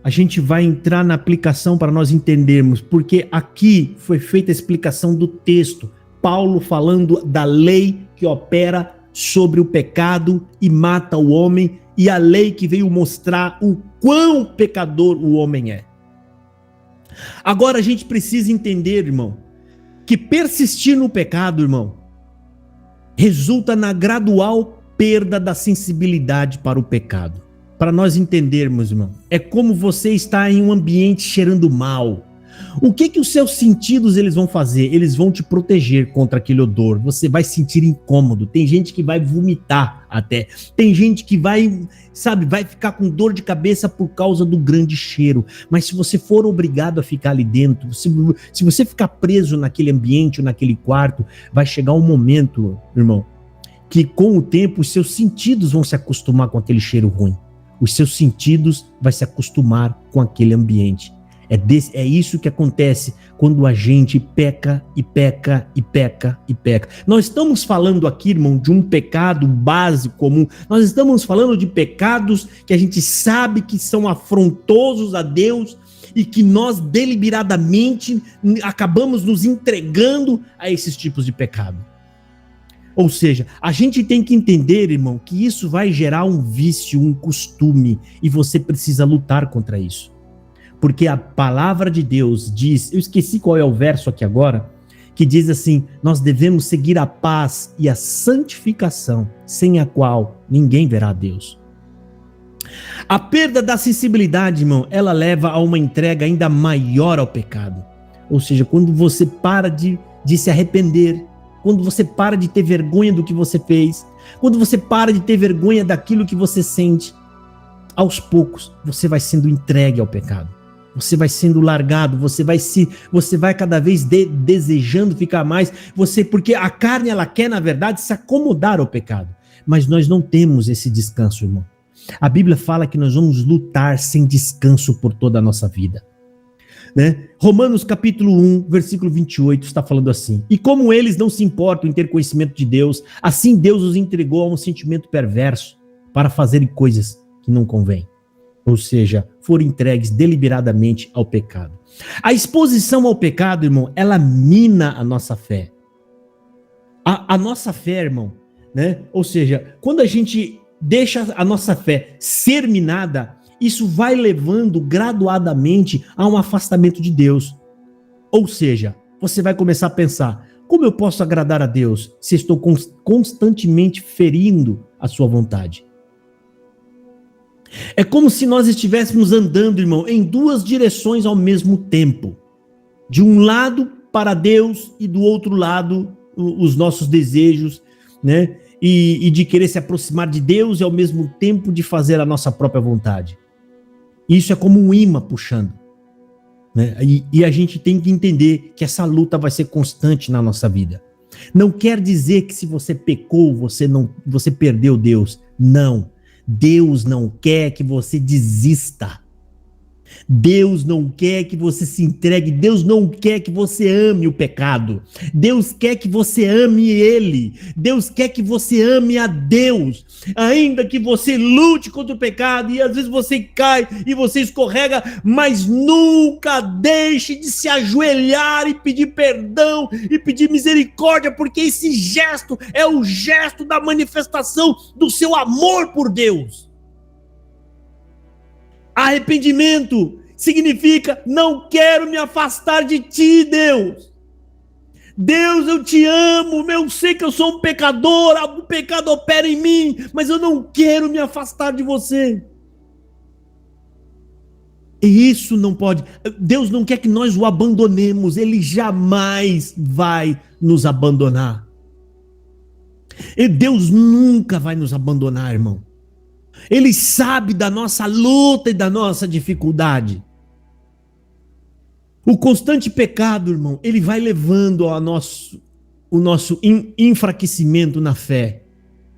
a gente vai entrar na aplicação para nós entendermos, porque aqui foi feita a explicação do texto, Paulo falando da lei que opera sobre o pecado e mata o homem, e a lei que veio mostrar o quão pecador o homem é. Agora a gente precisa entender, irmão, que persistir no pecado, irmão, resulta na gradual perda da sensibilidade para o pecado. Para nós entendermos, irmão, é como você está em um ambiente cheirando mal. O que os seus sentidos eles vão fazer? Eles vão te proteger contra aquele odor. Você vai sentir incômodo. Tem gente que vai vomitar até. Tem gente que vai ficar com dor de cabeça por causa do grande cheiro. Mas se você for obrigado a ficar ali dentro, se você ficar preso naquele ambiente ou naquele quarto, vai chegar um momento, irmão, que com o tempo os seus sentidos vão se acostumar com aquele cheiro ruim. Os seus sentidos vão se acostumar com aquele ambiente. É isso que acontece quando a gente peca e peca e peca e peca. Nós estamos falando aqui, irmão, de um pecado básico, comum. Nós estamos falando de pecados que a gente sabe que são afrontosos a Deus e que nós deliberadamente acabamos nos entregando a esses tipos de pecado. Ou seja, a gente tem que entender, irmão, que isso vai gerar um vício, um costume, e você precisa lutar contra isso. Porque a palavra de Deus diz, eu esqueci qual é o verso aqui agora, que diz assim, nós devemos seguir a paz e a santificação, sem a qual ninguém verá a Deus. A perda da sensibilidade, irmão, ela leva a uma entrega ainda maior ao pecado. Ou seja, quando você para de se arrepender, quando você para de ter vergonha do que você fez, quando você para de ter vergonha daquilo que você sente, aos poucos você vai sendo entregue ao pecado. Você vai sendo largado, você vai cada vez desejando ficar mais, porque a carne ela quer, na verdade, se acomodar ao pecado. Mas nós não temos esse descanso, irmão. A Bíblia fala que nós vamos lutar sem descanso por toda a nossa vida. Né? Romanos capítulo 1, versículo 28 está falando assim: e como eles não se importam em ter conhecimento de Deus, assim Deus os entregou a um sentimento perverso para fazerem coisas que não convêm. Ou seja, foram entregues deliberadamente ao pecado. A exposição ao pecado, irmão, ela mina a nossa fé. A nossa fé, irmão, né? Ou seja, quando a gente deixa a nossa fé ser minada, isso vai levando graduadamente a um afastamento de Deus. Ou seja, você vai começar a pensar, como eu posso agradar a Deus se estou constantemente ferindo a sua vontade? É como se nós estivéssemos andando, irmão, em duas direções ao mesmo tempo. De um lado para Deus e do outro lado os nossos desejos, né? E de querer se aproximar de Deus e ao mesmo tempo de fazer a nossa própria vontade. Isso é como um imã puxando. Né? E a gente tem que entender que essa luta vai ser constante na nossa vida. Não quer dizer que se você pecou, você perdeu Deus. Não. Deus não quer que você desista. Deus não quer que você se entregue, Deus não quer que você ame o pecado, Deus quer que você ame Ele, Deus quer que você ame a Deus, ainda que você lute contra o pecado, e às vezes você cai e você escorrega, mas nunca deixe de se ajoelhar e pedir perdão e pedir misericórdia, porque esse gesto é o gesto da manifestação do seu amor por Deus. Arrependimento significa: não quero me afastar de ti, Deus. Deus, eu te amo, eu sei que eu sou um pecador, o pecado opera em mim, mas eu não quero me afastar de você. E isso não pode. Deus não quer que nós o abandonemos, Ele jamais vai nos abandonar. E Deus nunca vai nos abandonar, irmão. Ele sabe da nossa luta e da nossa dificuldade. O constante pecado, irmão, ele vai levando o nosso enfraquecimento na fé,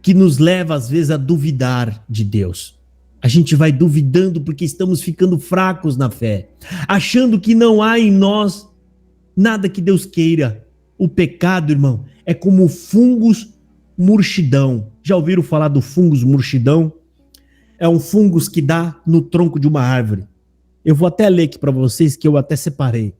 que nos leva às vezes a duvidar de Deus. A gente vai duvidando porque estamos ficando fracos na fé, achando que não há em nós nada que Deus queira. O pecado, irmão, é como o fungus murchidão. Já ouviram falar do fungus murchidão? É um fungus que dá no tronco de uma árvore. Eu vou até ler aqui para vocês, que eu até separei.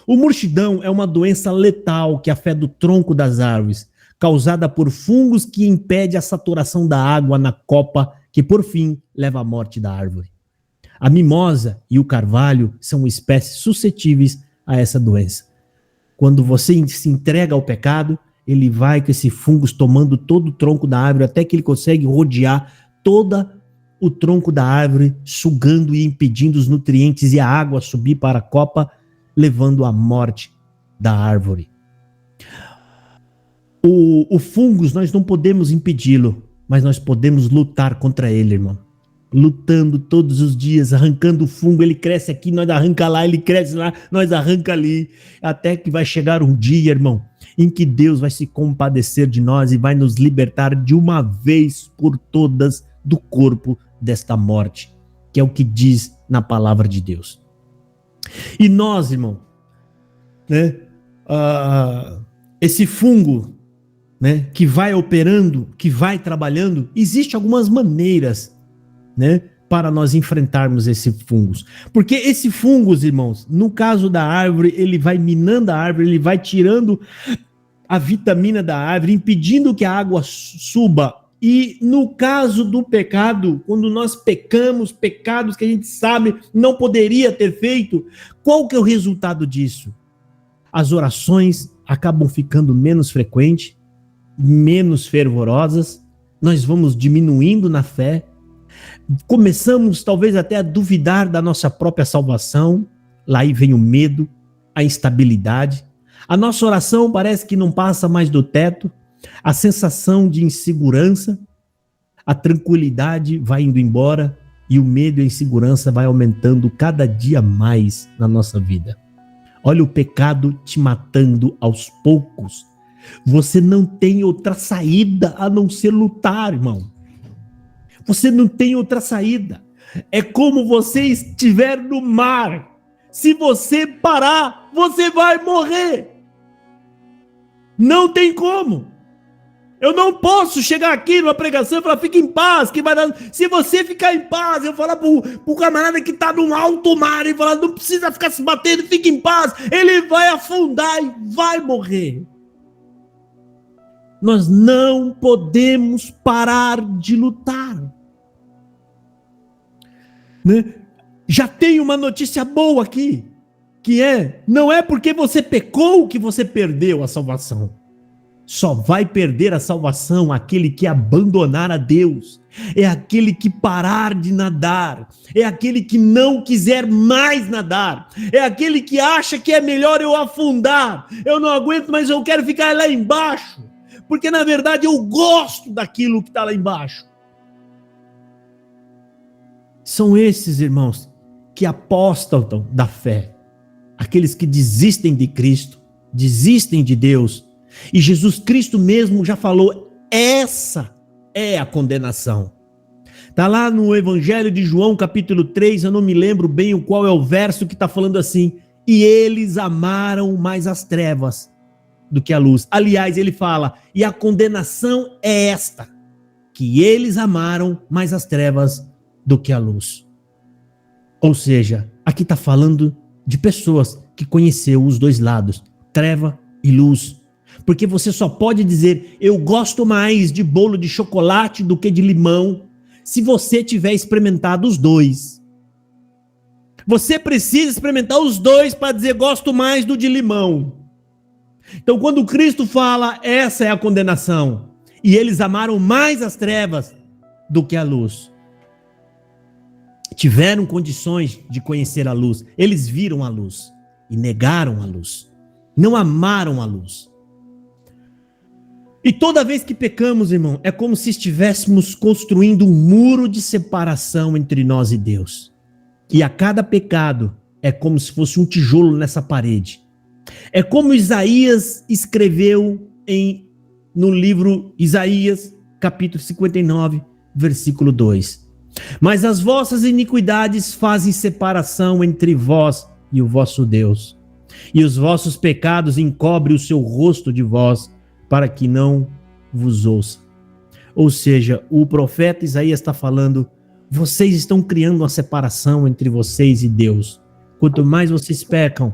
O murchidão é uma doença letal que afeta o tronco das árvores, causada por fungos que impede a saturação da água na copa, que por fim leva à morte da árvore. A mimosa e o carvalho são espécies suscetíveis a essa doença. Quando você se entrega ao pecado, ele vai com esse fungo tomando todo o tronco da árvore até que ele consegue rodear toda o tronco da árvore, sugando e impedindo os nutrientes e a água subir para a copa, levando à morte da árvore. O fungo, nós não podemos impedi-lo, mas nós podemos lutar contra ele, irmão. Lutando todos os dias, arrancando o fungo, ele cresce aqui, nós arranca lá, ele cresce lá, nós arranca ali, até que vai chegar um dia, irmão, em que Deus vai se compadecer de nós e vai nos libertar de uma vez por todas do corpo desta morte, que é o que diz na palavra de Deus. E nós, irmão, né, esse fungo, né, que vai operando, que vai trabalhando, existe algumas maneiras, né, para nós enfrentarmos esse fungos. Porque esse fungos, irmãos, no caso da árvore, ele vai minando a árvore, ele vai tirando a vitamina da árvore, impedindo que a água suba. E no caso do pecado, quando nós pecamos, pecados que a gente sabe não poderia ter feito, qual que é o resultado disso? As orações acabam ficando menos frequentes, menos fervorosas, nós vamos diminuindo na fé, começamos talvez até a duvidar da nossa própria salvação, lá aí vem o medo, a instabilidade, a nossa oração parece que não passa mais do teto, a sensação de insegurança, a tranquilidade vai indo embora e o medo e a insegurança vai aumentando cada dia mais na nossa vida. Olha o pecado te matando aos poucos. Você não tem outra saída a não ser lutar, irmão. Você não tem outra saída. É como você estiver no mar. Se você parar, você vai morrer. Não tem como. Eu não posso chegar aqui numa pregação e falar, fica em paz, que vai dar... Se você ficar em paz, eu falar pro camarada que tá num alto mar e falar, não precisa ficar se batendo, fica em paz, ele vai afundar e vai morrer. Nós não podemos parar de lutar. Né? Já tem uma notícia boa aqui, que não é porque você pecou que você perdeu a salvação. Só vai perder a salvação aquele que abandonar a Deus, é aquele que parar de nadar, é aquele que não quiser mais nadar, é aquele que acha que é melhor eu afundar, eu não aguento, mas eu quero ficar lá embaixo, porque na verdade eu gosto daquilo que está lá embaixo. São esses, irmãos, que apostatam da fé, aqueles que desistem de Cristo, desistem de Deus. E Jesus Cristo mesmo já falou, essa é a condenação. Está lá no Evangelho de João, capítulo 3, eu não me lembro bem qual é o verso que está falando assim. E eles amaram mais as trevas do que a luz. Aliás, ele fala, e a condenação é esta, que eles amaram mais as trevas do que a luz. Ou seja, aqui está falando de pessoas que conheceu os dois lados, treva e luz. Porque você só pode dizer, eu gosto mais de bolo de chocolate do que de limão, se você tiver experimentado os dois. Você precisa experimentar os dois para dizer, gosto mais do de limão. Então, quando Cristo fala, essa é a condenação, e eles amaram mais as trevas do que a luz. Tiveram condições de conhecer a luz, eles viram a luz e negaram a luz, não amaram a luz. E toda vez que pecamos, irmão, é como se estivéssemos construindo um muro de separação entre nós e Deus. E a cada pecado é como se fosse um tijolo nessa parede. É como Isaías escreveu no livro Isaías, capítulo 59, versículo 2. Mas as vossas iniquidades fazem separação entre vós e o vosso Deus. E os vossos pecados encobrem o seu rosto de vós, para que não vos ouça. Ou seja, o profeta Isaías está falando, vocês estão criando uma separação entre vocês e Deus. Quanto mais vocês pecam,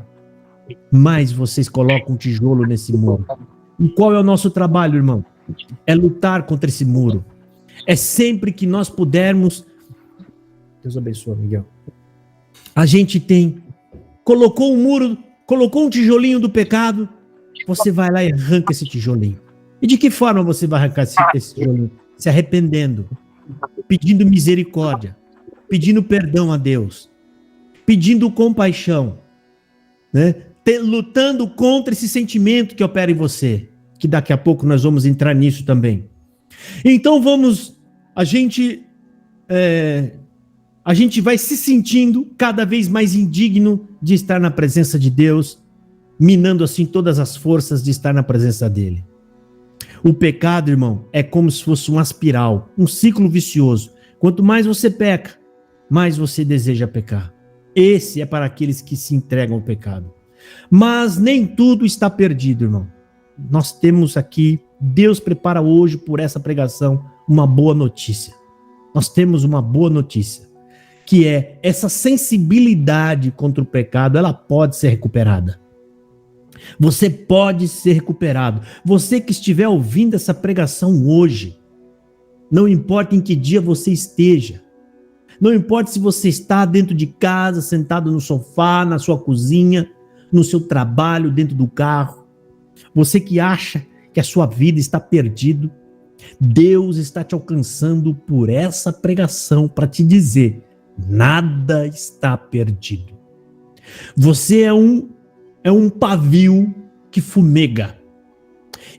mais vocês colocam um tijolo nesse muro. E qual é o nosso trabalho, irmão? É lutar contra esse muro. É sempre que nós pudermos... Deus abençoe, Miguel. A gente colocou um muro, colocou um tijolinho do pecado, você vai lá e arranca esse tijolinho. E de que forma você vai arrancar esse tijolinho? Se arrependendo, pedindo misericórdia, pedindo perdão a Deus, pedindo compaixão, né? Lutando contra esse sentimento que opera em você, que daqui a pouco nós vamos entrar nisso também. Então a gente vai se sentindo cada vez mais indigno de estar na presença de Deus, minando assim todas as forças de estar na presença dele. O pecado, irmão, é como se fosse uma espiral, um ciclo vicioso. Quanto mais você peca, mais você deseja pecar. Esse é para aqueles que se entregam ao pecado. Mas nem tudo está perdido, irmão. Nós temos aqui, Deus prepara hoje por essa pregação uma boa notícia. Nós temos uma boa notícia, que é essa sensibilidade contra o pecado, ela pode ser recuperada. Você pode ser recuperado. Você que estiver ouvindo essa pregação hoje, não importa em que dia você esteja, não importa se você está dentro de casa, sentado no sofá, na sua cozinha, no seu trabalho, dentro do carro, você que acha que a sua vida está perdida, Deus está te alcançando por essa pregação para te dizer, nada está perdido. Você é um pavio que fumega.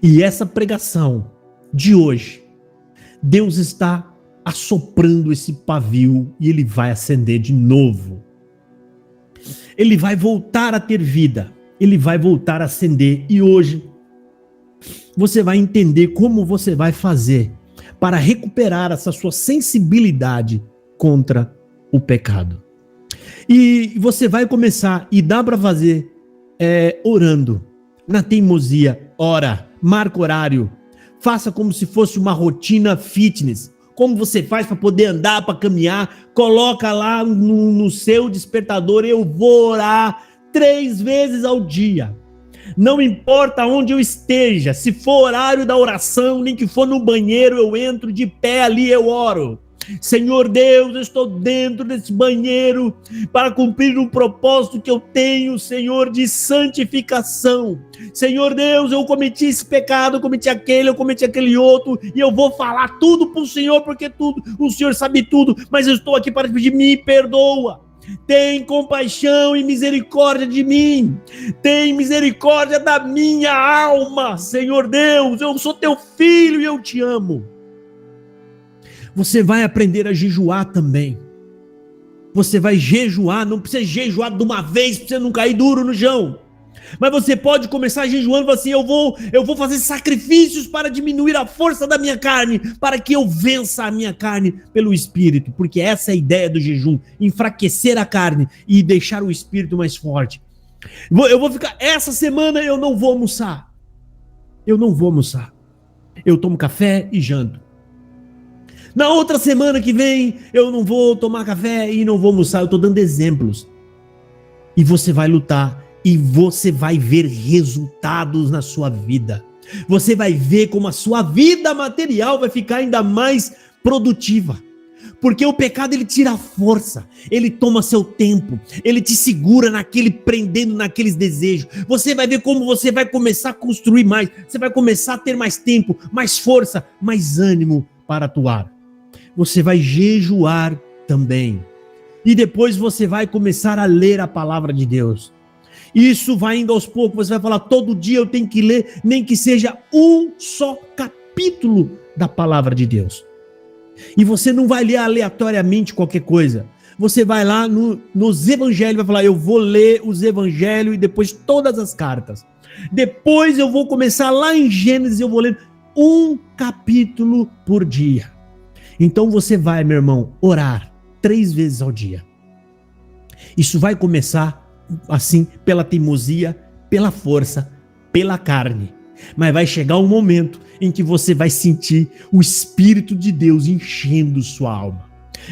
E essa pregação de hoje, Deus está assoprando esse pavio e ele vai acender de novo. Ele vai voltar a ter vida. Ele vai voltar a acender. E hoje, você vai entender como você vai fazer para recuperar essa sua sensibilidade contra o pecado. E você vai começar, e dá para fazer orando. Na teimosia, ora, marca horário, faça como se fosse uma rotina fitness. Como você faz para poder andar, para caminhar, coloca lá no seu despertador, eu vou orar 3 vezes ao dia. Não importa onde eu esteja, se for horário da oração, nem que for no banheiro, eu entro de pé ali, eu oro. Senhor Deus, eu estou dentro desse banheiro para cumprir um propósito que eu tenho, Senhor, de santificação. Senhor Deus, eu cometi esse pecado, eu cometi aquele outro, e eu vou falar tudo para o Senhor, porque tudo, o Senhor sabe tudo, mas eu estou aqui para te pedir, me perdoa. Tem compaixão e misericórdia de mim. Tem misericórdia da minha alma, Senhor Deus, eu sou teu filho e eu te amo. Você vai aprender a jejuar também. Você vai jejuar, não precisa jejuar de uma vez para você não cair duro no chão. Mas você pode começar jejuando e falar assim, eu vou fazer sacrifícios para diminuir a força da minha carne, para que eu vença a minha carne pelo Espírito, porque essa é a ideia do jejum, enfraquecer a carne e deixar o Espírito mais forte. Eu vou ficar, essa semana eu não vou almoçar. Eu não vou almoçar. Eu tomo café e janto. Na outra semana que vem, eu não vou tomar café e não vou almoçar. Eu estou dando exemplos. E você vai lutar e você vai ver resultados na sua vida. Você vai ver como a sua vida material vai ficar ainda mais produtiva. Porque o pecado, ele tira a força, ele toma seu tempo, ele te segura prendendo naqueles desejos. Você vai ver como você vai começar a construir mais, você vai começar a ter mais tempo, mais força, mais ânimo para atuar. Você vai jejuar também. E depois você vai começar a ler a palavra de Deus. Isso vai indo aos poucos, você vai falar, todo dia eu tenho que ler, nem que seja um só capítulo da palavra de Deus. E você não vai ler aleatoriamente qualquer coisa. Você vai lá nos evangelhos, vai falar, eu vou ler os evangelhos e depois todas as cartas. Depois eu vou começar lá em Gênesis, eu vou ler um capítulo por dia. Então você vai, meu irmão, orar 3 vezes ao dia. Isso vai começar assim, pela teimosia, pela força, pela carne. Mas vai chegar um momento em que você vai sentir o Espírito de Deus enchendo sua alma.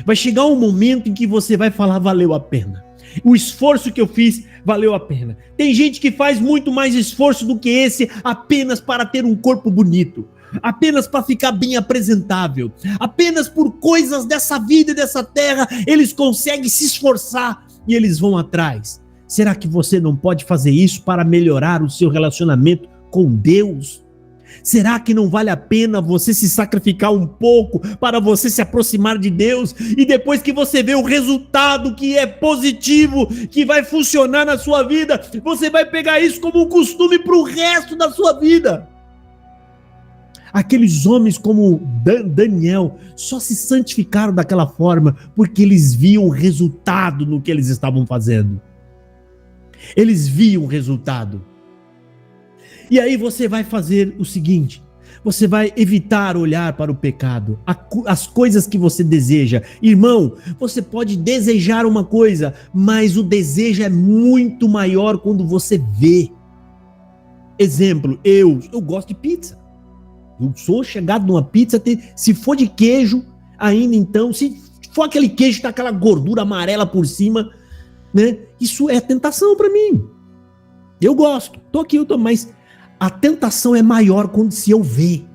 Vai chegar um momento em que você vai falar, valeu a pena. O esforço que eu fiz valeu a pena. Tem gente que faz muito mais esforço do que esse apenas para ter um corpo bonito. Apenas para ficar bem apresentável, apenas por coisas dessa vida e dessa terra, eles conseguem se esforçar e eles vão atrás. Será que você não pode fazer isso para melhorar o seu relacionamento com Deus? Será que não vale a pena você se sacrificar um pouco para você se aproximar de Deus? E depois que você vê o resultado que é positivo, que vai funcionar na sua vida, você vai pegar isso como um costume para o resto da sua vida. Aqueles homens como Daniel só se santificaram daquela forma porque eles viam o resultado no que eles estavam fazendo. Eles viam o resultado. E aí você vai fazer o seguinte, você vai evitar olhar para o pecado, as coisas que você deseja. Irmão, você pode desejar uma coisa, mas o desejo é muito maior quando você vê. Exemplo, eu gosto de pizza. Eu sou chegado numa pizza, se for de queijo, ainda então, se for aquele queijo que tá aquela gordura amarela por cima, né? Isso é tentação para mim. Eu gosto, mas a tentação é maior quando se eu ver.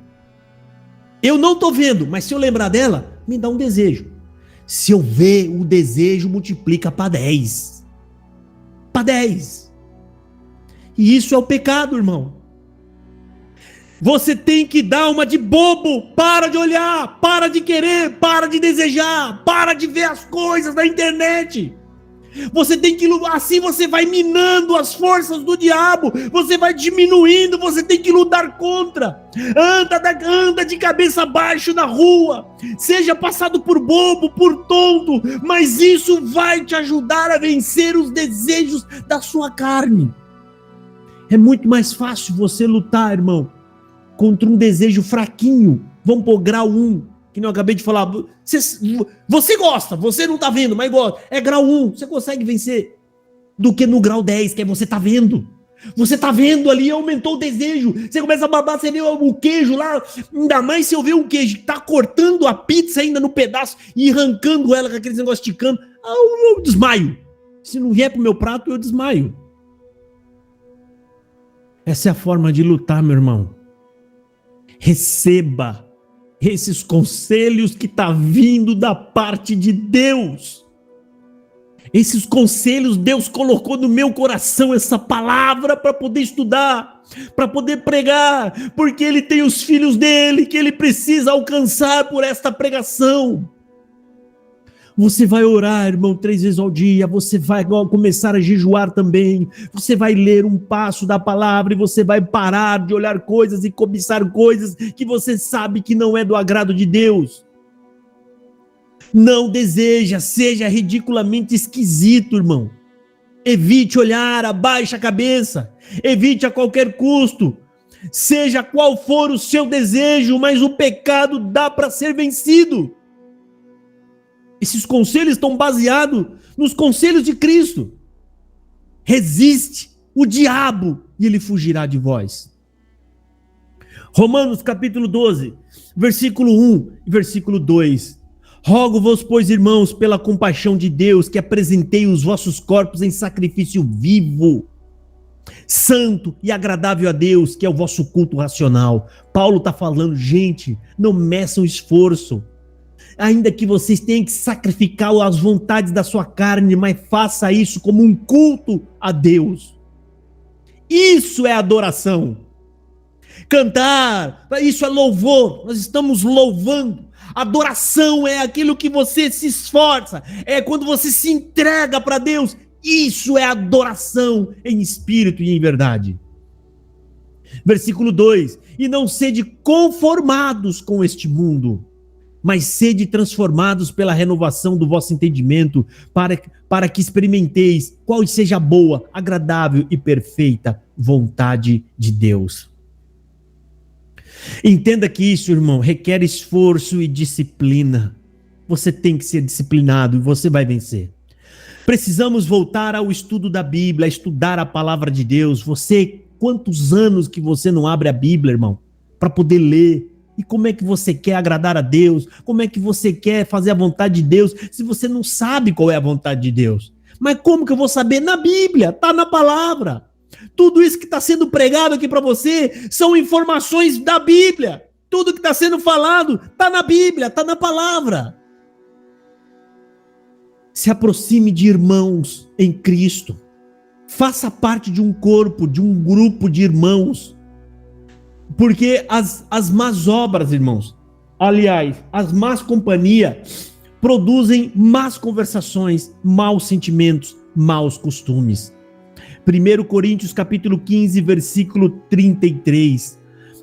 Eu não tô vendo, mas se eu lembrar dela, me dá um desejo. Se eu ver, o desejo multiplica para 10. Para 10. E isso é o pecado, irmão. Você tem que dar uma de bobo, para de olhar, para de querer, para de desejar, para de ver as coisas na internet. Você tem que, assim você vai minando as forças do diabo, você vai diminuindo, você tem que lutar contra. Anda de cabeça baixa na rua, seja passado por bobo, por tonto, mas isso vai te ajudar a vencer os desejos da sua carne. É muito mais fácil você lutar, irmão, contra um desejo fraquinho. Vamos pôr grau 1, que não acabei de falar. Você gosta, você não tá vendo, mas gosta. É grau 1, você consegue vencer. Do que no grau 10, que é você tá vendo. Você tá vendo ali, aumentou o desejo. Você começa a babar, você vê o queijo lá. Ainda mais se eu ver um queijo que tá cortando a pizza ainda no pedaço e arrancando ela com aqueles negócios esticando. Eu desmaio. Se não vier pro meu prato, eu desmaio. Essa é a forma de lutar, meu irmão. Receba esses conselhos que está vindo da parte de Deus. Esses conselhos Deus colocou no meu coração, essa palavra para poder estudar, para poder pregar, porque Ele tem os filhos dele que Ele precisa alcançar por esta pregação. Você vai orar, irmão, 3 vezes ao dia, você vai começar a jejuar também, você vai ler um passo da palavra e você vai parar de olhar coisas e cobiçar coisas que você sabe que não é do agrado de Deus. Não deseja, seja ridiculamente esquisito, irmão. Evite olhar, abaixe a cabeça. Evite a qualquer custo. Seja qual for o seu desejo, mas o pecado dá para ser vencido. Esses conselhos estão baseados nos conselhos de Cristo. Resiste o diabo e ele fugirá de vós. Romanos capítulo 12, versículo 1 e versículo 2. Rogo-vos, pois, irmãos, pela compaixão de Deus, que apresentei os vossos corpos em sacrifício vivo, santo e agradável a Deus, que é o vosso culto racional. Paulo está falando, gente, não meçam esforço. Ainda que vocês tenham que sacrificar as vontades da sua carne, mas faça isso como um culto a Deus. Isso é adoração. Cantar, isso é louvor, nós estamos louvando. Adoração é aquilo que você se esforça, é quando você se entrega para Deus. Isso é adoração em espírito e em verdade. Versículo 2: e não sede conformados com este mundo, mas sede transformados pela renovação do vosso entendimento, para que experimenteis qual seja a boa, agradável e perfeita vontade de Deus. Entenda que isso, irmão, requer esforço e disciplina. Você tem que ser disciplinado e você vai vencer. Precisamos voltar ao estudo da Bíblia, a estudar a palavra de Deus. Você, quantos anos que você não abre a Bíblia, irmão, para poder ler? E como é que você quer agradar a Deus? Como é que você quer fazer a vontade de Deus se você não sabe qual é a vontade de Deus? Mas como que eu vou saber? Na Bíblia, está na palavra. Tudo isso que está sendo pregado aqui para você são informações da Bíblia. Tudo que está sendo falado está na Bíblia, está na palavra. Se aproxime de irmãos em Cristo. Faça parte de um corpo, de um grupo de irmãos. Porque as más obras, irmãos, aliás, as más companhias produzem más conversações, maus sentimentos, maus costumes. 1 Coríntios capítulo 15, versículo 33.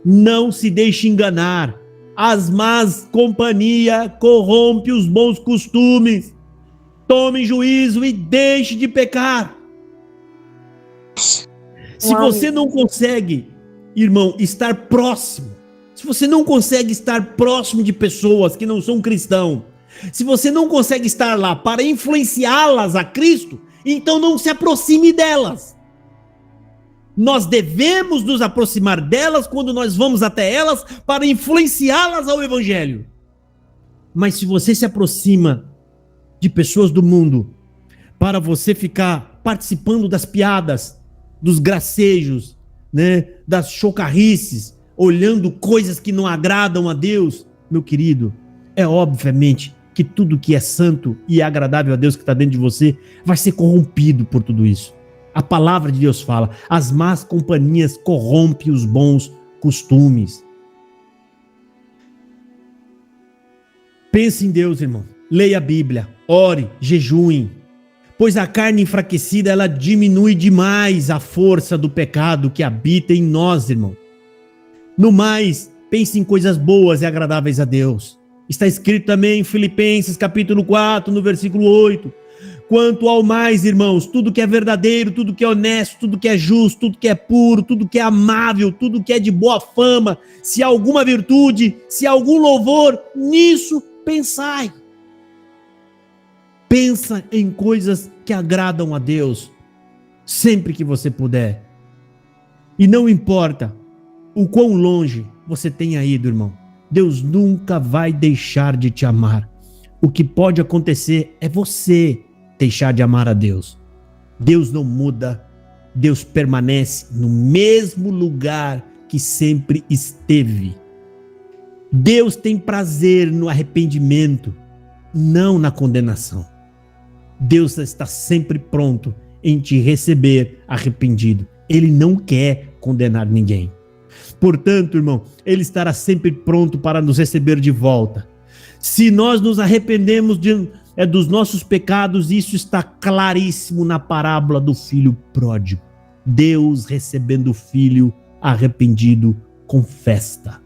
Não se deixe enganar. As más companhias corrompem os bons costumes. Tome juízo e deixe de pecar. Se você não consegue, irmão, estar próximo, se você não consegue estar próximo de pessoas que não são cristãos, se você não consegue estar lá para influenciá-las a Cristo, então não se aproxime delas. Nós devemos nos aproximar delas quando nós vamos até elas para influenciá-las ao Evangelho. Mas se você se aproxima de pessoas do mundo para você ficar participando das piadas, dos gracejos, né, das chocarrices, olhando coisas que não agradam a Deus, meu querido, é obviamente que tudo que é santo e agradável a Deus que está dentro de você vai ser corrompido por tudo isso. A palavra de Deus fala, as más companhias corrompem os bons costumes. Pense em Deus, irmão. Leia a Bíblia, ore, jejuem. Pois a carne enfraquecida, ela diminui demais a força do pecado que habita em nós, irmão. No mais, pense em coisas boas e agradáveis a Deus. Está escrito também em Filipenses capítulo 4, no versículo 8. Quanto ao mais, irmãos, tudo que é verdadeiro, tudo que é honesto, tudo que é justo, tudo que é puro, tudo que é amável, tudo que é de boa fama, se há alguma virtude, se há algum louvor, nisso pensai. Pensa em coisas que agradam a Deus, sempre que você puder. E não importa o quão longe você tenha ido, irmão, Deus nunca vai deixar de te amar. O que pode acontecer é você deixar de amar a Deus. Deus não muda, Deus permanece no mesmo lugar que sempre esteve. Deus tem prazer no arrependimento, não na condenação. Deus está sempre pronto em te receber arrependido. Ele não quer condenar ninguém. Portanto, irmão, Ele estará sempre pronto para nos receber de volta. Se nós nos arrependemos dos nossos pecados, isso está claríssimo na parábola do filho pródigo. Deus recebendo o filho arrependido com festa.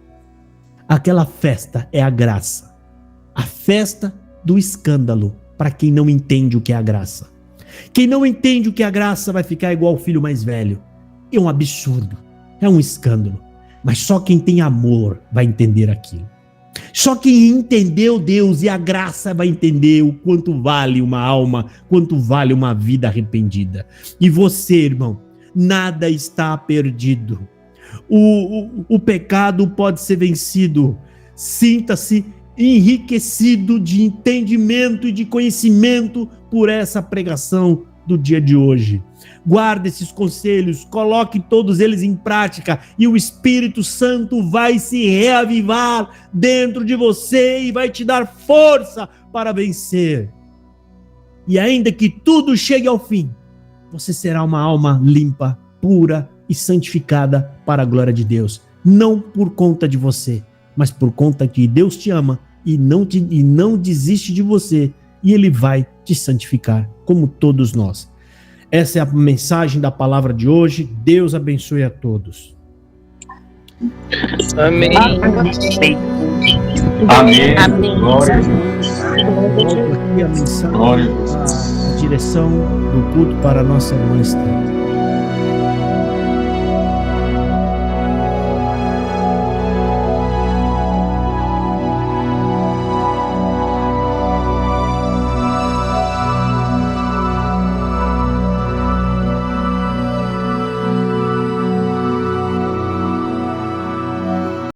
Aquela festa é a graça. A festa do escândalo, para quem não entende o que é a graça. Quem não entende o que é a graça vai ficar igual o filho mais velho. É um absurdo, é um escândalo. Mas só quem tem amor vai entender aquilo. Só quem entendeu Deus e a graça vai entender o quanto vale uma alma, quanto vale uma vida arrependida. E você, irmão, nada está perdido. O pecado pode ser vencido. Sinta-se enriquecido de entendimento e de conhecimento por essa pregação do dia de hoje. Guarde esses conselhos, coloque todos eles em prática e o Espírito Santo vai se reavivar dentro de você e vai te dar força para vencer. E ainda que tudo chegue ao fim, você será uma alma limpa, pura e santificada para a glória de Deus. Não por conta de você, mas por conta que Deus te ama e não desiste de você, e Ele vai te santificar, como todos nós. Essa é a mensagem da palavra de hoje. Deus abençoe a todos. Amém. Amém. Amém. Glória. Volto aqui a mensagem, a direção do culto para a nossa irmã Esther.